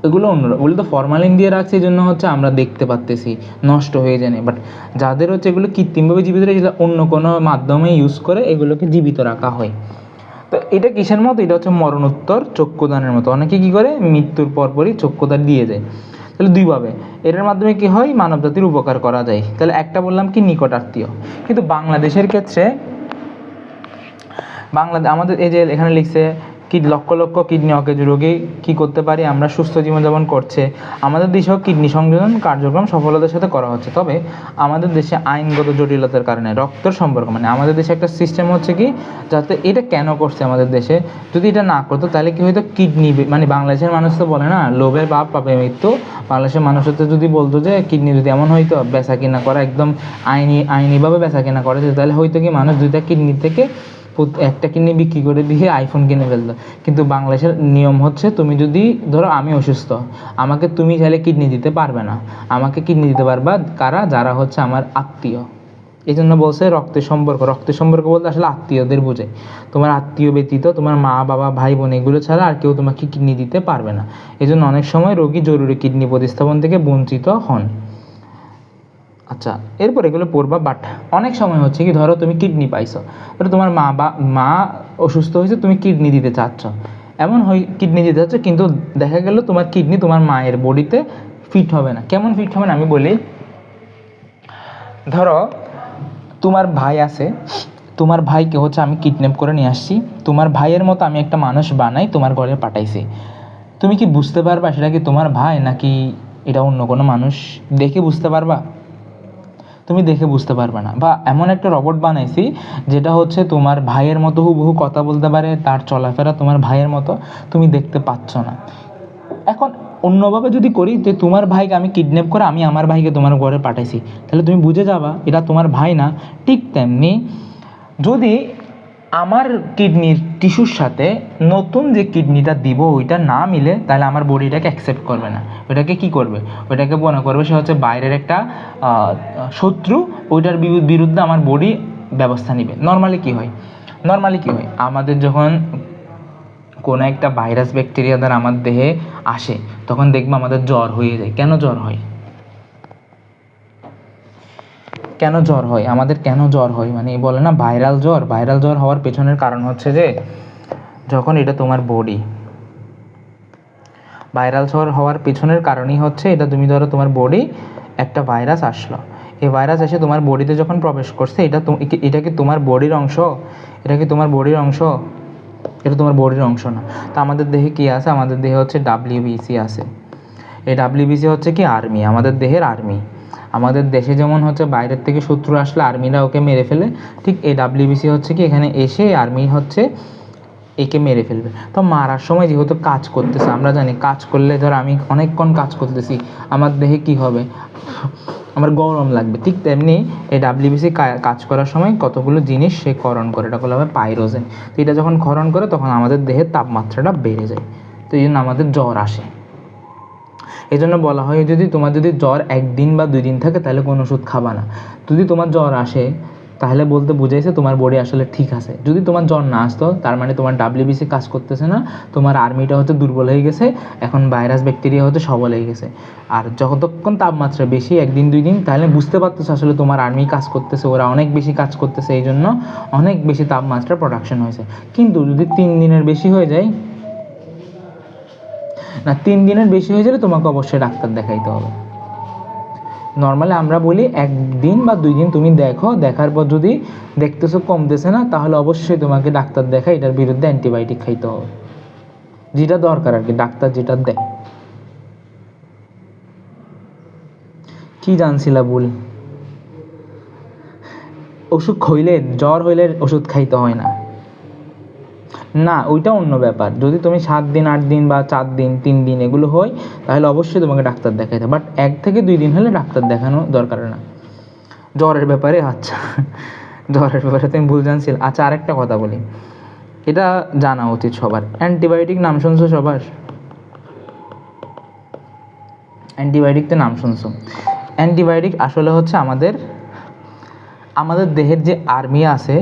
এগুলো ওগুলো তো ফরমালিন দিয়ে রাখছে, এই জন্য হচ্ছে আমরা দেখতে পাচ্তেছি নষ্ট হয়ে যায় না। বাট যাদের হচ্ছে এগুলো কৃত্রিমভাবে জীবিত রাখে, অন্য কোনো মাধ্যমে ইউজ করে এগুলোকে জীবিত রাখা হয়। তো এটা কিসের মতো, এটা হচ্ছে মরণোত্তর চক্ষুদানের মতো, অনেকে কী করে মৃত্যুর পরপরই চক্ষুদান দিয়ে যায়। তাহলে দুইভাবে এটার মাধ্যমে কি হয়, মানব জাতির উপকার করা যায়। তাহলে একটা বললাম কি নিকট আত্মীয়, কিন্তু বাংলাদেশের ক্ষেত্রে আমাদের এই যে এখানে লিখছে লক্ষ লক্ষ কিডনি অকেজো রোগী কী করতে পারি আমরা, সুস্থ জীবনযাপন করছে। আমাদের দেশেও কিডনি সংযোজন কার্যক্রম সফলতার সাথে করা হচ্ছে, তবে আমাদের দেশে আইনগত জটিলতার কারণে রক্তের সম্পর্ক, মানে আমাদের দেশে একটা সিস্টেম হচ্ছে কি, যাতে এটা কেন করছে আমাদের দেশে, যদি এটা না করতো তাহলে কি হয়তো কিডনি, মানে বাংলাদেশের মানুষ তো বলে না লোভের বাপ পাবে মৃত্যু, বাংলাদেশের মানুষ তো যদি বলতো যে কিডনি যদি এমন হয়তো বেচা কিনা করা একদম আইনিভাবে বেচা কিনা করা যেত, তাহলে হয়তো কি মানুষ 2টা কিডনি থেকে একটা কিডনি বিক্রি করে দিয়ে আইফোন কিনে ফেলতো। কিন্তু বাংলাদেশের নিয়ম হচ্ছে, তুমি যদি ধরো আমি অসুস্থ, আমাকে তুমি চাইলে কিডনি দিতে পারবে না, আমাকে কিডনি দিতে পারবা কারা, যারা হচ্ছে আমার আত্মীয়। এই জন্য বলছে রক্তের সম্পর্ক। রক্তের সম্পর্ক বলতে আসলে আত্মীয়দের বোঝায়। তোমার আত্মীয় ব্যতীত তোমার মা বাবা ভাই বোন এগুলো ছাড়া আর কেউ তোমাকে কিডনি দিতে পারবে না। এই জন্য অনেক সময় রোগী জরুরি কিডনি প্রতিস্থাপন থেকে বঞ্চিত হন। আচ্ছা, এরপর এগুলো পড়বা। বাট অনেক সময় হচ্ছে কি, ধরো তুমি কিডনি পাইছো, ধরো তোমার মা অসুস্থ হয়েছে, তুমি কিডনি দিতে চাচ্ছ, এমন কিডনি দিতে চাচ্ছ, কিন্তু দেখা গেল তোমার কিডনি তোমার মায়ের বডিতে ফিট হবে না। কেমন ফিট হবে না আমি বলি। ধরো তোমার ভাই আছে, তোমার ভাইকে হচ্ছে আমি কিডন্যাপ করে নিয়ে আসছি, তোমার ভাইয়ের মতো আমি একটা মানুষ বানাই তোমার ঘরে পাঠাইছি। তুমি কি বুঝতে পারবা সেটা কি তোমার ভাই নাকি এটা অন্য কোনো মানুষ? দেখে বুঝতে পারবা? তুমি দেখে বুঝতে পারবে না। বা এমন একটা রোবট বানাইছি যেটা হচ্ছে তোমার ভাইয়ের মতো হুবহু কথা বলতে পারে, তার চলাফেরা তোমার ভাইয়ের মতো, তুমি দেখতে পাচ্ছ না। এখন অন্যভাবে যদি করি যে তোমার ভাইকে আমি কিডন্যাপ করে আমি আমার ভাইকে তোমার ঘরে পাঠাইছি, তাহলে তুমি বুঝে যাবা এটা তোমার ভাই না। ঠিক তেমনি যদি আমার কিডনির টিস্যুর সাথে নতুন যে কিডনিটা দিব ওইটা না মিলে, তাহলে আমার বডিটাকে অ্যাকসেপ্ট করবে না। ওইটাকে কি করবে? ওইটাকে মনে করবে সে হচ্ছে বাইরের একটা শত্রু, ওইটার বিরুদ্ধে আমার বডি ব্যবস্থা নেবে। নর্মালি কি হয় আমাদের যখন কোনো একটা ভাইরাস ব্যাকটেরিয়া দ্বারা আমার দেহে আসে, তখন দেখবো আমাদের জ্বর হয়ে যায়। কেন জ্বর হয়? আমাদের কেন জ্বর হয়? মানে বলে না ভাইরাল জ্বর হওয়ার পেছনের কারণ হচ্ছে যে, যখন এটা তোমার বডি, ভাইরাল জ্বর হওয়ার পেছনের কারণই হচ্ছে এটা, তুমি ধরো তোমার বডি একটা ভাইরাস আসলো, এই ভাইরাস এসে তোমার বডিতে যখন প্রবেশ করছে, এটা কি তোমার বডির অংশ? এটা তোমার বডির অংশ না। তো আমাদের দেহে কি আছে? আমাদের দেহে হচ্ছে WBC আছে। এই WBC হচ্ছে কি আর্মি, আমাদের দেহের আর্মি। আমাদের দেশে যেমন হচ্ছে বাইরের থেকে শত্রু আসলে আর্মিরা ওকে মেরে ফেলে, ঠিক এই WBC হচ্ছে কি এখানে এসে আর্মি হচ্ছে একে মেরে ফেলবে। তো মারার সময় যেহেতু কাজ করতেছে, আমরা জানি কাজ করলে ধর আমি অনেকক্ষণ কাজ করতেছি, আমার দেহে কি হবে? আমার গরম লাগবে। ঠিক তেমনি এই WBC কাজ করার সময় কতগুলো জিনিস সে ক্ষরণ করে, এটা বলা হয় পাইরোজেন। তো এটা যখন ক্ষরণ করে তখন আমাদের দেহের তাপমাত্রাটা বেড়ে যায়, তো এই জন্য আমাদের জ্বর আসে। এই জন্য বলা হয় যদি জ্বর 1 দিন বা 2 দিন থাকে তাহলে কোনো ওষুধ খাবা না। যদি তোমার জ্বর আসে তাহলে বলতে বুঝাইছে তোমার বডি আসলে ঠিক আছে। যদি তোমার জ্বর না আসতো তার মানে তোমার WBC কাজ করতেছে না, তোমার আর্মিটা হচ্ছে দুর্বল হয়ে গেছে, এখন ভাইরাস ব্যাকটেরিয়া হচ্ছে সবল হয়ে গেছে। আর যতক্ষণ তাপমাত্রা বেশি 1 দিন 2 দিন, তাহলে বুঝতে পারতেছে আসলে তোমার আর্মি কাজ করতেছে, ওরা অনেক বেশি কাজ করতেছে, এই জন্য অনেক বেশি তাপমাত্রা প্রোডাকশন হয়েছে। কিন্তু যদি 3 দিনের বেশি হয়ে যায় না, 3 দিনের বেশি হয়ে গেলে তোমাকে অবশ্যই ডাক্তার দেখাইতে হবে। নর্মালি আমরা বলি 1 দিন বা 2 দিন তুমি দেখো, দেখার পর যদি দেখতেছো কমতেছে না, তাহলে অবশ্যই তোমাকে ডাক্তার দেখাই, এটার বিরুদ্ধে অ্যান্টিবায়োটিক খাইতে হবে, যেটা দরকার আর কি, ডাক্তার যেটা দেয়। কি জানছিলা ভুল? অসুখ হইলে, জ্বর হইলে ওষুধ খাইতে হয় না, না ওইটা অন্য ব্যাপার। যদি তুমি 7 দিন 8 দিন বা 4 দিন 3 দিন এগুলো হয়, তাহলে অবশ্যই তোমাকে ডাক্তার দেখাইতে হবে। বাট 1 থেকে 2 দিন হলে ডাক্তার দেখানো দরকার না। জ্বরের ব্যাপারে জ্বরের ব্যাপারে তুমি ভুল জানছিল। আচ্ছা, আরেকটা কথা বলি, এটা জানা উচিত সবার। অ্যান্টিবায়োটিক নাম শুনছো সবার? অ্যান্টিবায়োটিকতে নাম শুনছো? অ্যান্টিবায়োটিক আসলে হচ্ছে আমাদের দেহের যে আর্মি আছে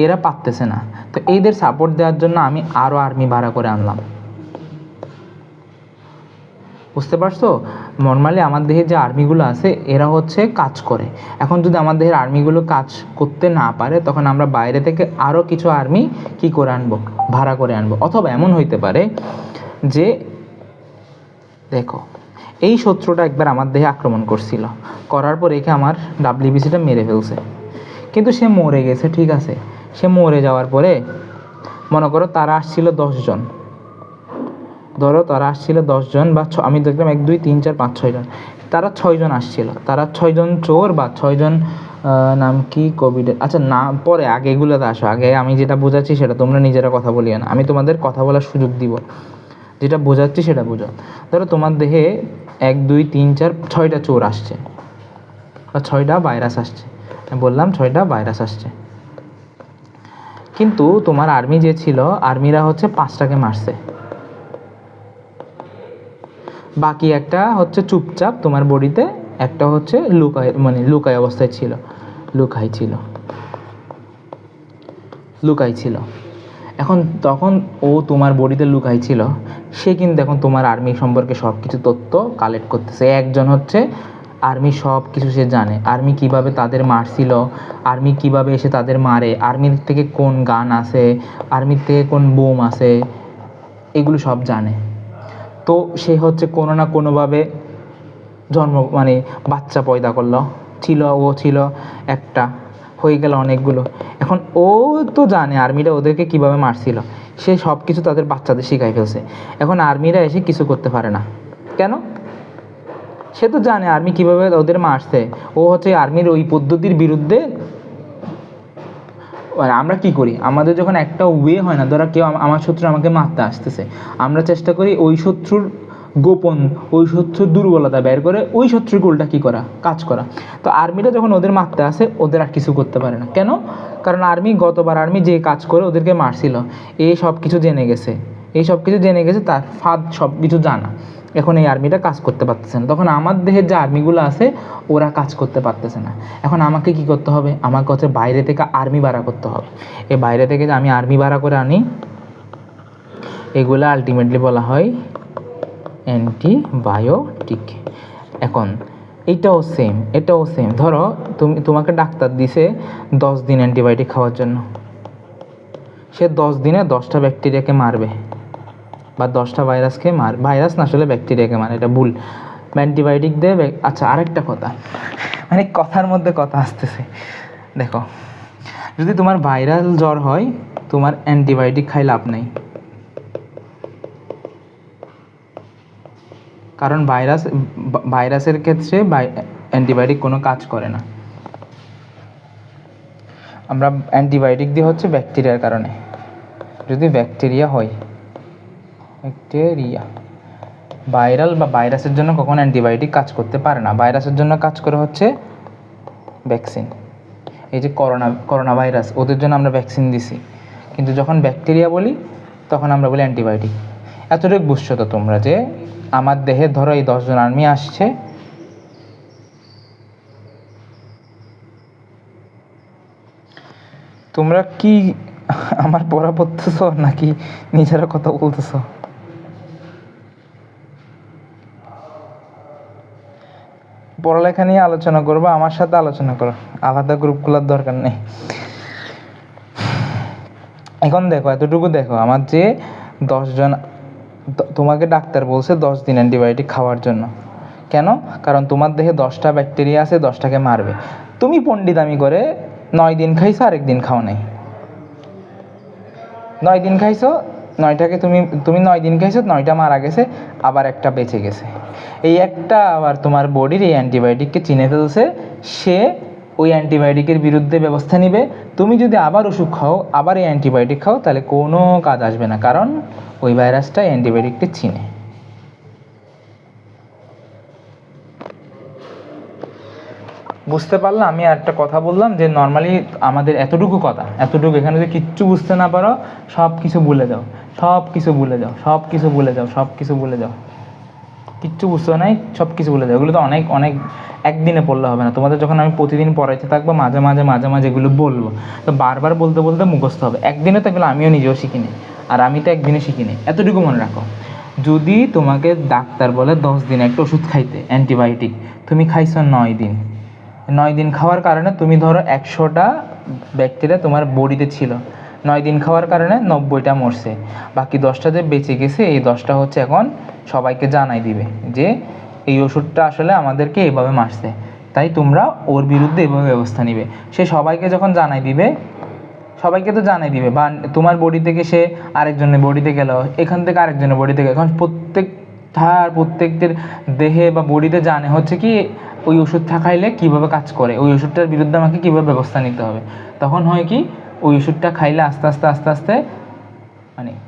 এরা পারতেছে না, তো এদের সাপোর্ট দেওয়ার জন্য আমি আরও আর্মি ভাড়া করে আনলাম। বুঝতে পারছো? নর্মালি আমার দেহের যে আর্মিগুলো আছে এরা হচ্ছে কাজ করে। এখন যদি আমার দেহের আর্মিগুলো কাজ করতে না পারে, তখন আমরা বাইরে থেকে আরও কিছু আর্মি কী করে আনবো? ভাড়া করে আনবো। অথবা এমন হইতে পারে যে, দেখো এই শত্রুটা একবার আমার দেহে আক্রমণ করছিল, করার পর একে আমার WBCটা মেরে ফেলছে, কিন্তু সে মরে গেছে। ঠিক আছে, সে মরে যাওয়ার পরে মনে করো তারা আসছিল 10 জন, ধরো তারা আসছিল 10 জন বা আমি দেখলাম 1 2 3 4 5 6 জন, তারা 6 জন আসছিল। তারা 6 জন চোর বা 6 জন নাম কি কোভিডের, আচ্ছা না পরে, আগে এগুলোতে আসো, আগে আমি যেটা বোঝাচ্ছি সেটা তোমরা নিজেরা কথা বলিও না, আমি তোমাদের কথা বলার সুযোগ দিব, যেটা বোঝাচ্ছি সেটা বোঝো। ধরো তোমার দেহে 1 2 3 4 6টা চোর আসছে বা 6টা ভাইরাস আসছে, আমি বললাম 6টা ভাইরাস আসছে। কিন্তু তোমার আর্মি যে ছিল, আর্মিরা হচ্ছে 5টাকে মারছে, বাকি একটা হচ্ছে চুপচাপ তোমার বডিতে, একটা হচ্ছে লুকায় অবস্থায় ছিল, লুকাই ছিল। এখন তখন ও তোমার বডিতে লুকাই ছিল, সে কিন্তু এখন তোমার আর্মি সম্পর্কে সব কিছু তথ্য কালেক্ট করতেছে। একজন হচ্ছে আর্মি সব কিছু সে জানে, আর্মি কিভাবে তাদের মারছিল, আর্মি কিভাবে এসে তাদের মারে, আর্মির থেকে কোন গান আসে, আর্মির থেকে কোন বোম আসে, এগুলো সব জানে। তো সে হচ্ছে কোনো না কোনোভাবে বাচ্চা পয়দা করলো, ও ছিল একটা, হয়ে গেল অনেকগুলো। এখন ও তো জানে আর্মিরা ওদেরকে কিভাবে মারছিল, সে সব কিছু তাদের বাচ্চাদের শিখাই ফেলছে। এখন আর্মিরা এসে কিছু করতে পারে না, কেন? সে তো জানে আর্মি কিভাবে ওদের মারছে। ও হচ্ছে আর্মির ওই পদ্ধতির বিরুদ্ধে। আমরা কি করি, আমাদের যখন একটা ওয়ে হয় না, ধরা কেউ আমার শত্রু আমাকে মারতে আসতেছে, আমরা চেষ্টা করি ওই শত্রুর গোপন, ওই শত্রুর দুর্বলতা বের করে ওই শত্রুর গোলটা কী করা, কাজ করা। তো আর্মিরা যখন ওদের মারতে আসে, ওদের আর কিছু করতে পারে না, কেন? কারণ গতবার আর্মি যে কাজ করে ওদেরকে মারছিল, এই সব কিছু জেনে গেছে, তার ফাঁদ সব কিছু জানা। এখন এই আর্মিটা কাজ করতে পারতেছে না, তখন আমার দেশের যে আর্মিগুলো আছে ওরা কাজ করতে পারতেছে না। এখন আমাকে কি করতে হবে, আমাকে হচ্ছে বাইরে থেকে আর্মি ভাড়া করতে হবে। এই বাইরে থেকে যে আমি আর্মি ভাড়া করে আনি, এগুলো আলটিমেটলি বলা হয় অ্যান্টিবায়োটিক। এখন এটাও সেম। ধরো তোমাকে ডাক্তার দিছে 10 দিন অ্যান্টিবায়োটিক খাওয়ার জন্য, সে 10 দিনে 10টা ব্যাকটেরিয়াকে মারবে বা 10টা ভাইরাসকে ভাইরাস না, আসলে ব্যাকটেরিয়াকে মারে, এটা ভুল। অ্যান্টিবায়োটিক দেবে। আচ্ছা, আরেকটা কথা, কথার মধ্যে কথা আসতেছে, দেখো, যদি তোমার ভাইরাল জ্বর হয়, তোমার অ্যান্টিবায়োটিক খাই লাভ নাই, কারণ ভাইরাসের ক্ষেত্রে অ্যান্টিবায়োটিক কোনো কাজ করে না। আমরা অ্যান্টিবায়োটিক দিয়ে হচ্ছে ব্যাকটেরিয়ার কারণে, যদি ব্যাকটেরিয়া হয়, ভাইরাল বা ভাইরাসের জন্য কখনো অ্যান্টিবায়োটিক কাজ করতে পারে না। ভাইরাসের জন্য কাজ করে হচ্ছে ভ্যাকসিন। এই যে করোনা ভাইরাস, ওদের জন্য আমরা ভ্যাকসিন দিছি, কিন্তু যখন ব্যাকটেরিয়া বলি তখন আমরা বলি অ্যান্টিবায়োটিক। এতটুকু বুঝছো তো তোমরা, যে আমার দেহে ধরো এই 10 জন আর্মি আসছে, তোমরা কি আমার পড়া পড়তেছ নাকি নিজেরা কথা বলতেছ? পড়ালেখা নিয়ে আলোচনা করবো, আমার সাথে আলোচনা করো, আলাদা গ্রুপগুলোর দরকার নেই। এখন দেখো, এতটুকু দেখো, আমার যে 10 জন, তোমাকে ডাক্তার বলছে 10 দিন অ্যান্টিবায়োটিক খাওয়ার জন্য, কেন? কারণ তোমার দেহে 10টা ব্যাকটেরিয়া আছে, 10টাকে মারবে। তুমি পণ্ডিতামি করে 9 দিন খাইছো, আরেক দিন খাও নাই। 9 দিন খাইছো, 9টাকে তুমি 9 দিন খাইছো, 9টা মারা গেছে, আবার একটা বেঁচে গেছে। এই একটা আবার তোমার বডির এই অ্যান্টিবায়োটিককে চিনে ফেলছে, সে ওই অ্যান্টিবায়োটিকের বিরুদ্ধে ব্যবস্থা নিবে। তুমি যদি আবার ওষুধ খাও, আবার এই অ্যান্টিবায়োটিক খাও, তাহলে কোনো কাজ আসবে না, কারণ ওই ভাইরাসটা অ্যান্টিবায়োটিককে চিনে। বুঝতে পারলাম? আমি আর একটা কথা বললাম যে নর্মালি আমাদের এতটুকু, এখানে যদি কিচ্ছু বুঝতে না পারো, সব কিছু ভুলে যাও, কিচ্ছু বুঝতে নাই, সব কিছু ভুলে যাও। এগুলো তো অনেক একদিনে পড়লে হবে না। তোমাদের যখন আমি প্রতিদিন পড়াইতে থাকবো, মাঝে মাঝে এগুলো বলবো, তো বারবার বলতে মুখস্থ হবে। একদিনে তো এগুলো আমিও নিজেও শিখিনি, আর আমি তো একদিনে শিখিনি। এতটুকু মনে রাখো, যদি তোমাকে ডাক্তার বলে 10 দিন একটা ওষুধ খাইতে, অ্যান্টিবায়োটিক, তুমি খাইছো 9 দিন, 9 দিন খাওয়ার কারণে তুমি ধরো 100টা ব্যাকটেরিয়া তোমার বডিতে ছিল, 9 দিন খাওয়ার কারণে 90টা মরছে, বাকি 10টা যে বেঁচে গেছে, এই 10টা হচ্ছে এখন সবাইকে জানাই দিবে যে এই ওষুধটা আসলে আমাদেরকে এভাবে মারছে, তাই তোমরা ওর বিরুদ্ধে এভাবে ব্যবস্থা নিবে। সে সবাইকে যখন জানাই দিবে, সবাইকে তো জানাই দিবে, বা তোমার বডি থেকে সে আরেকজনের বডিতে গেল, এখান থেকে আরেকজনের বডিতে গেল, এখন প্রত্যেকদের দেহে বা বডিতে জানে হচ্ছে কি ওই ওষুধটা খাইলে কীভাবে কাজ করে, ওই ওষুধটার বিরুদ্ধে আমাকে কীভাবে ব্যবস্থা নিতে হবে। তখন হয় কি, ওই ওষুধটা খাইলে আস্তে আস্তে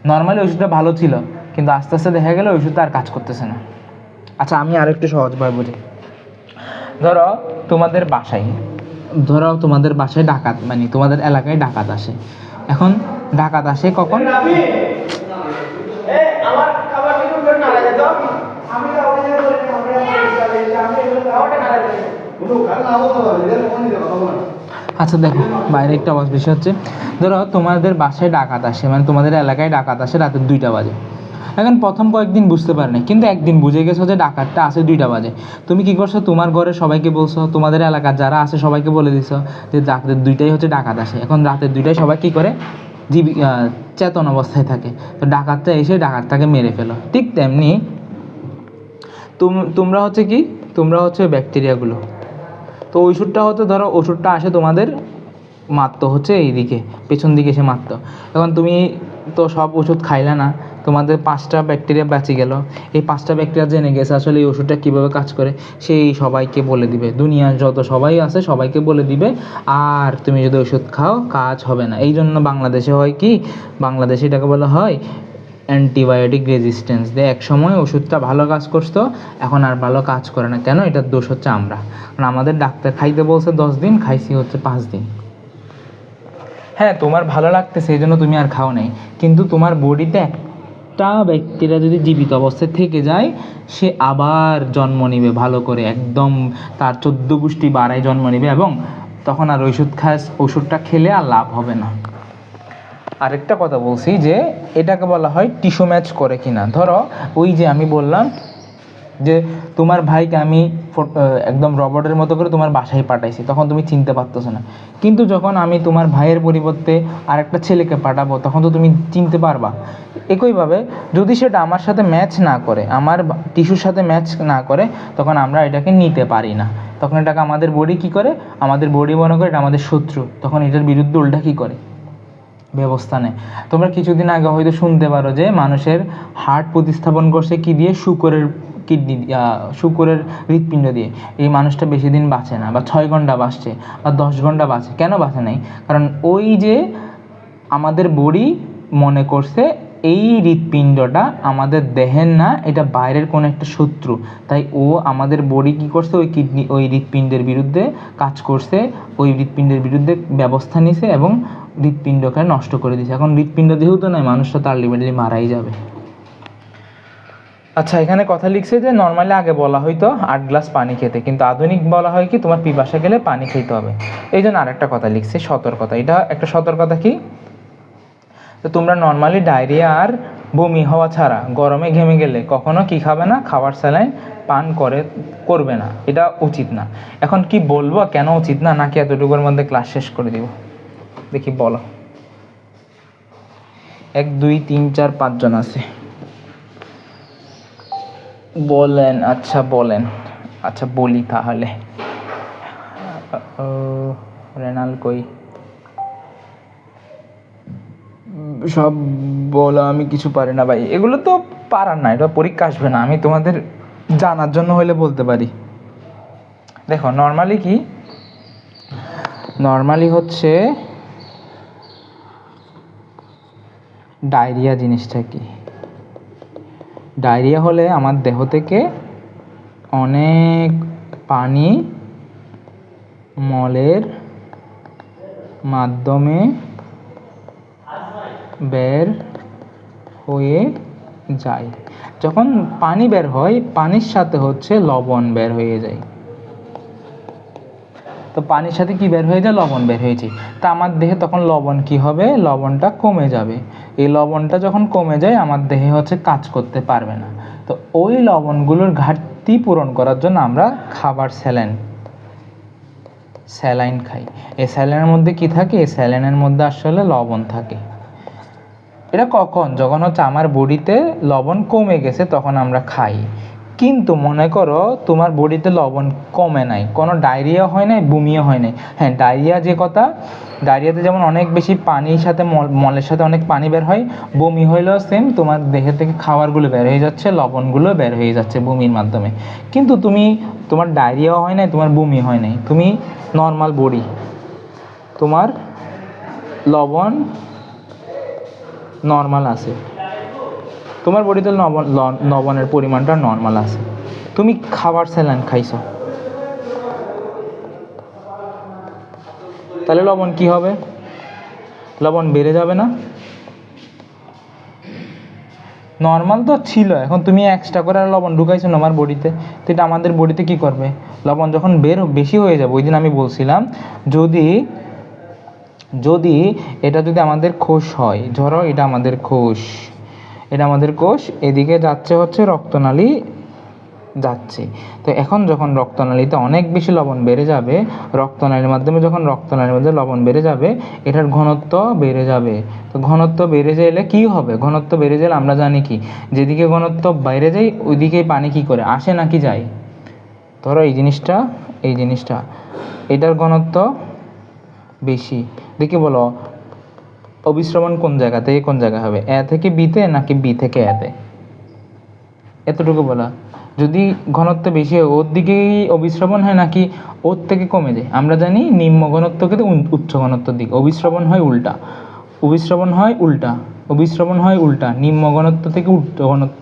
নর্মালি ওষুধটা ভালো ছিল, কিন্তু আস্তে আস্তে দেখা গেল ওই ওষুধটা আর কাজ করতেছে না। আচ্ছা, আমি আরেকটু সহজভাবে বুঝি। ধরো তোমাদের বাসায় ডাকাত, তোমাদের এলাকায় ডাকাত আসে, এখন ডাকাত আসে কখন? আচ্ছা দেখো, বাইরে একটা আওয়াজ বেশি হচ্ছে। ধরো তোমাদের বাসায় ডাকাত আসে, মানে তোমাদের এলাকায় ডাকাত আসে রাতের 2টা বাজে। এখন প্রথম কয়েকদিন বুঝতে পারিনি, কিন্তু একদিন বুঝে গেছো যে ডাকাতটা আসে 2টা বাজে। তুমি কি করছো? তোমার ঘরে সবাইকে বলছো, তোমাদের এলাকার যারা আছে সবাইকে বলে দিছো যে রাতের 2টায় হচ্ছে ডাকাত আসে। এখন রাতের 2টায় সবাই কী করে? চেতন অবস্থায় থাকে। তো ডাকাতটা এসে ডাকাতটাকে মেরে ফেলো। ঠিক তেমনি তোমরা হচ্ছে কি, তোমরা হচ্ছে ব্যাকটেরিয়াগুলো। তো ওষুধটা হতে ধরো ওষুধটা আসে তোমাদের মারতো হচ্ছে এইদিকে, পেছন দিকে এসে মারতো। এখন তুমি তো সব ওষুধ খাইলে না, তোমাদের 5টা ব্যাকটেরিয়া বেঁচে গেল। এই 5টা ব্যাকটেরিয়া জেনে গেছে আসলে এই ওষুধটা কীভাবে কাজ করে, সেই সবাইকে বলে দিবে, দুনিয়ার যত সবাই আছে সবাইকে বলে দিবে। আর তুমি যদি ওষুধ খাও কাজ হবে না। এই জন্য বাংলাদেশে হয় কি, বাংলাদেশে এটাকে বলা হয় অ্যান্টিবায়োটিক রেজিস্ট্যান্স। দিয়ে এক সময় ওষুধটা ভালো কাজ করতো, এখন আর ভালো কাজ করে না। কেন? এটার দোষ হচ্ছে আমরা, কারণ আমাদের ডাক্তার খাইতে বলছে 10 দিন, খাইছি হচ্ছে 5 দিন। হ্যাঁ, তোমার ভালো লাগতেছে এই জন্য তুমি আর খাও নাই, কিন্তু তোমার বডিতে একটা ব্যাকটেরিয়া যদি জীবিত অবস্থায় থেকে যায়, সে আবার জন্ম নিবে ভালো করে, একদম তার 14 গোষ্ঠী বাড়ায় জন্ম নিবে, এবং তখন আর ওষুধটা খেলে আর লাভ হবে না। আরেকটা কথা বলছি যে এটাকে বলা হয় টিস্যু ম্যাচ করে কিনা। ধরো ওই যে আমি বললাম যে তোমার ভাইকে আমি একদম রবটের মতো করে তোমার বাসায় পাঠাইছি, তখন তুমি চিনতে পারতেছো না। কিন্তু যখন আমি তোমার ভাইয়ের পরিবর্তে আরেকটা ছেলেকে পাঠাবো, তখন তো তুমি চিনতে পারবা। একইভাবে যদি সেটা আমার সাথে ম্যাচ না করে, আমার টিস্যুর সাথে ম্যাচ না করে, তখন আমরা এটাকে নিতে পারি না। তখন এটাকে আমাদের বডি কী করে? আমাদের বডি মনে করে এটা আমাদের শত্রু, তখন এটার বিরুদ্ধে উল্টা কী করে? ব্যবস্থা নেয়। তোমরা কিছুদিন আগে হয়তো শুনতে পারো যে মানুষের হার্ট প্রতিস্থাপন করছে কি দিয়ে? কিডনি, শুকরের হৃৎপিণ্ড দিয়ে। এই মানুষটা বেশি দিন বাঁচে না, বা 6 ঘন্টা বাঁচছে, বা 10 ঘন্টা বাঁচে। কেন বাঁচে নাই? কারণ ওই যে আমাদের বডি মনে করছে এই হৃৎপিণ্ডটা আমাদের দেহের না, এটা বাইরের কোনো একটা শত্রু। তাই ও আমাদের বডি কী করছে? ওই হৃৎপিণ্ডের বিরুদ্ধে কাজ করছে, ওই হৃৎপিণ্ডের বিরুদ্ধে ব্যবস্থা নিছে এবং হৃৎপিণ্ডকে নষ্ট করে দিয়েছে। এখন হৃৎপিণ্ড যেহেতু নয়, মানুষটা তো আলটিমেটলি মারাই যাবে। আচ্ছা, এখানে কথা লিখছে যে নর্মালি আগে বলা হয়তো 8 গ্লাস পানি খেতে, কিন্তু আধুনিক বলা হয় কি তোমার পিপাসা গেলে পানি খেতে হবে। এই জন্য আরেকটা কথা লিখছে সতর্কতা। এটা একটা সতর্কতা কি, তো তোমরা নর্মালি ডায়রিয়া আর বমি হওয়া ছাড়া গরমে ঘেমে গেলে কখনো কি খাবে না? খাবার স্যালাইন পান করবে না, এটা উচিত না। এখন কি বলবো কেন উচিত না, নাকি এতটুকুর মধ্যে ক্লাস শেষ করে দিব? দেখি বলো। 1 2 3 4 5 জন আছে, বলেন। আচ্ছা বলেন, আচ্ছা বলি তাহলে। রেনাল কই? সব বলো, আমি কিছু পারি না ভাই, এগুলো তো পারার না, এটা পরীক্ষা আসবে না। আমি তোমাদের জানার জন্য হলে বলতে পারি। দেখো নর্মালি কি, নর্মালি হচ্ছে ডায়রিয়া জিনিসটা কি? ডায়রিয়া হলে আমার দেহ থেকে অনেক পানি মলের মাধ্যমে বের হয়ে যায়। যখন পানি বের হয়, পানির সাথে হচ্ছে লবণ বের হয়ে যায়। তো পানির সাথে কি বের হয়ে যায়? লবণ বের হয়েছে। তা আমার দেহে তখন লবণ কি হবে? লবণটা কমে যাবে। এই লবণটা যখন কমে যায়, আমার দেহে হচ্ছে কাজ করতে পারবে না। তো ওই লবণগুলোর ঘাটতি পূরণ করার জন্য আমরা খাবার স্যালাইন খাই। এই স্যালাইনের মধ্যে কি থাকে? এই স্যালাইনের মধ্যে আসলে লবণ থাকে। এটা কখন? যখন হচ্ছে আমার বডিতে লবণ কমে গেছে, তখন আমরা খাই। কিন্তু মনে করো তোমার বডিতে লবণ কমে নাই, কোনো ডায়রিয়া হয় নাই, বমিও হয় নাই। হ্যাঁ, ডায়রিয়া যে কথা, ডায়রিয়াতে যেমন অনেক বেশি পানির সাথে মলের সাথে অনেক পানি বের হয়, বমি হইলেও সেম, তোমার দেহে থেকে খাবারগুলো বের হয়ে যাচ্ছে, লবণগুলো বের হয়ে যাচ্ছে বমির মাধ্যমে। কিন্তু তোমার ডায়রিয়াও হয় নাই, তোমার বমি হয় নাই, তুমি নর্মাল বডি, তোমার লবণ নর্মাল আছে, তোমার বডিতে লবণের পরিমাণটা নর্মাল আছে, তুমি খাবার স্যালাইন খাইছো, তাহলে লবণ কি হবে? লবণ বেড়ে যাবে না? নর্মাল তো ছিল, এখন তুমি এক্সট্রা করে আর লবণ ঢুকাইছো না আমার বডিতে, তো এটা আমাদের বডিতে কী করবে? লবণ যখন বেশি হয়ে যাবে, ওই দিন আমি বলছিলাম যদি যদি এটা যদি আমাদের কোষ হয়, ধরো এটা আমাদের কোষ, এদিকে যাচ্ছে হচ্ছে রক্তনালী যাচ্ছে, তো এখন যখন রক্তনালীতে অনেক বেশি লবণ বেড়ে যাবে, রক্তনালীর মাধ্যমে যখন রক্তনালীর মধ্যে লবণ বেড়ে যাবে, এটার ঘনত্ব বেড়ে যাবে। তো ঘনত্ব বেড়ে গেলে কী হবে? ঘনত্ব বেড়ে গেলে আমরা জানি কি, যেদিকে ঘনত্ব বেড়ে যায় ওইদিকেই পানি কী করে আসে নাকি যায়? ধরো এই জিনিসটা এটার ঘনত্ব বেশি, দেখি বলো অবিশ্রবণ কোন জায়গা থেকে কোন জায়গা হবে, এ থেকে বিতে নাকি বি থেকে এতে? এতটুকু বলা। যদি ঘনত্ব বেশি হয় ওর দিকেই অবিশ্রবণ হয় নাকি ওর থেকে কমে যায়? আমরা জানি নিম্ন ঘনত্ব থেকে উচ্চ ঘনত্বের দিকে, অবিশ্রবণ হয় উল্টা, নিম্ন ঘনত্ব থেকে উচ্চ ঘনত্ব,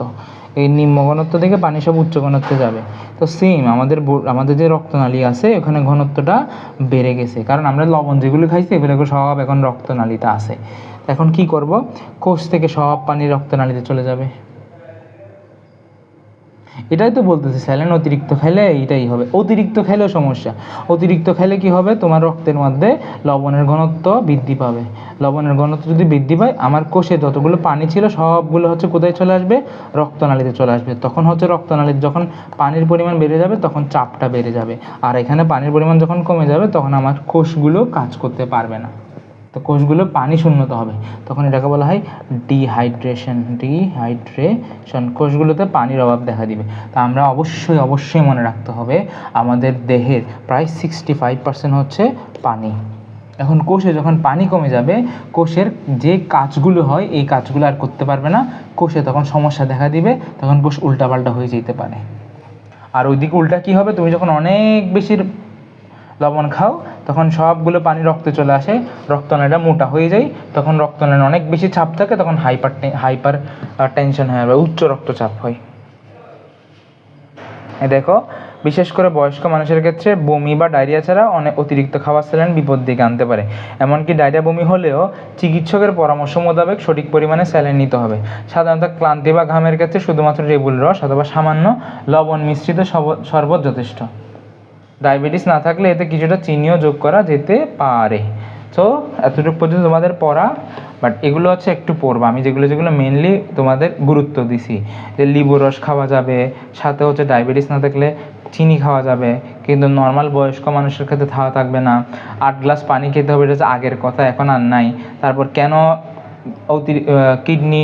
এই নিম্ন ঘনত্ব থেকে পানি সব উচ্চ ঘনত্বে যাবে। তো সেম আমাদের যে রক্তনালী আছে ওখানে ঘনত্বটা বেড়ে গেছে, কারণ আমরা লবণ যেগুলো খাইছি এগুলো সব এখন রক্তনালীতে আছে। এখন কি করব? কোষ থেকে সব পানি রক্তনালীতে চলে যাবে। এটাই তো বলতেছি, স্যালাইন অতিরিক্ত খেলে এইটাই হবে। অতিরিক্ত খেলেও সমস্যা, অতিরিক্ত খেলে কি হবে? তোমার রক্তের মধ্যে লবণের ঘনত্ব বৃদ্ধি পাবে। লবণের ঘনত্ব যদি বৃদ্ধি পায়, আমার কোষে যতগুলো পানি ছিল সবগুলো হচ্ছে কোথায় চলে আসবে? রক্তনালীতে চলে আসবে। তখন হচ্ছে রক্তনালীতে যখন পানির পরিমাণ বেড়ে যাবে তখন চাপটা বেড়ে যাবে, আর এখানে পানির পরিমাণ যখন কমে যাবে তখন আমার কোষগুলো কাজ করতে পারবে না, তো কোষগুলো পানি শূন্যতা হবে, তখন এটাকে বলা হয় ডিহাইড্রেশন। কোষগুলোতে পানির অভাব দেখা দিবে। তা আমরা অবশ্যই মনে রাখতে হবে আমাদের দেহের প্রায় 65% হচ্ছে পানি। এখন কোষে যখন পানি কমে যাবে, কোষের যে কাজগুলো হয় এই কাজগুলো আর করতে পারবে না, কোষে তখন সমস্যা দেখা দিবে, তখন কোষ উল্টাপাল্টা হয়ে যেতে পারে। আর ওইদিকে উল্টা কী হবে? তুমি যখন অনেক বেশি লবণ খাও তখন সবগুলো পানি রক্তে চলে আসে, রক্তনালীটা মোটা হয়ে যায়, তখন রক্তনালীর অনেক বেশি চাপ থাকে, তখন হাইপার টেনশন হয়ে যাবে, উচ্চ রক্তচাপ হয়। দেখো বিশেষ করে বয়স্ক মানুষের ক্ষেত্রে বমি বা ডায়রিয়া ছাড়া অনেক অতিরিক্ত খাবার স্যালাইন বিপদ দিকে আনতে পারে। এমনকি ডায়রিয়া বমি হলেও চিকিৎসকের পরামর্শ মোতাবেক সঠিক পরিমাণে স্যালাইন নিতে হবে। সাধারণত ক্লান্তি বা ঘামের ক্ষেত্রে শুধুমাত্র লেবুর রস অথবা সামান্য লবণ মিশ্রিত শরবত যথেষ্ট। ডায়াবেটিস না থাকলে এতে কিছুটা চিনিও যোগ করা যেতে পারে। তো এতটুকু পর্যন্ত তোমাদের পড়া, বাট এগুলো হচ্ছে একটু পড়বা, আমি যেগুলো মেনলি তোমাদের গুরুত্ব দিছি, যে লেবুর রস খাওয়া যাবে, সাথে হচ্ছে ডায়াবেটিস না থাকলে চিনি খাওয়া যাবে, কিন্তু নর্মাল বয়স্ক মানুষের ক্ষেত্রে খাওয়া থাকবে না। 8 গ্লাস পানি খেতে হবে, এটা হচ্ছে আগের কথা, এখন আর নাই। তারপর কেন কিডনি,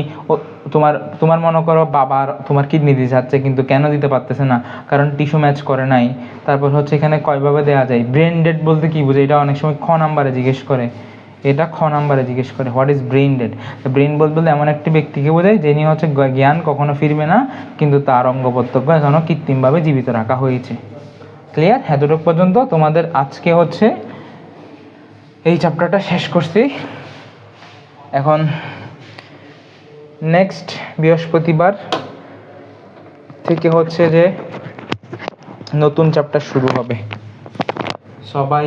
তোমার মনে করো বাবার তোমার কিডনি দিতে যাচ্ছে কিন্তু কেন দিতে পারতেছে না? কারণ টিস্যু ম্যাচ করে নাই। তারপর হচ্ছে এখানে কয়ভাবে দেওয়া যায়, ব্রেন ডেড বলতে কী বোঝে? এটা অনেক সময় নাম্বারে জিজ্ঞেস করে, what is brain dead? Brain বলতে এমন একটি ব্যক্তিকে বোঝায় যিনি হচ্ছে জ্ঞান কখনো ফিরবে না, কিন্তু তার অঙ্গ প্রত্যঙ্গ এখনও কৃত্রিমভাবে জীবিত রাখা হয়েছে। ক্লিয়ার? এতটুকু পর্যন্ত তোমাদের আজকে হচ্ছে এই চ্যাপ্টারটা শেষ করছি। এখন নেক্সট বৃহস্পতিবার থেকে হচ্ছে যে নতুন চ্যাপ্টার শুরু হবে। সবাই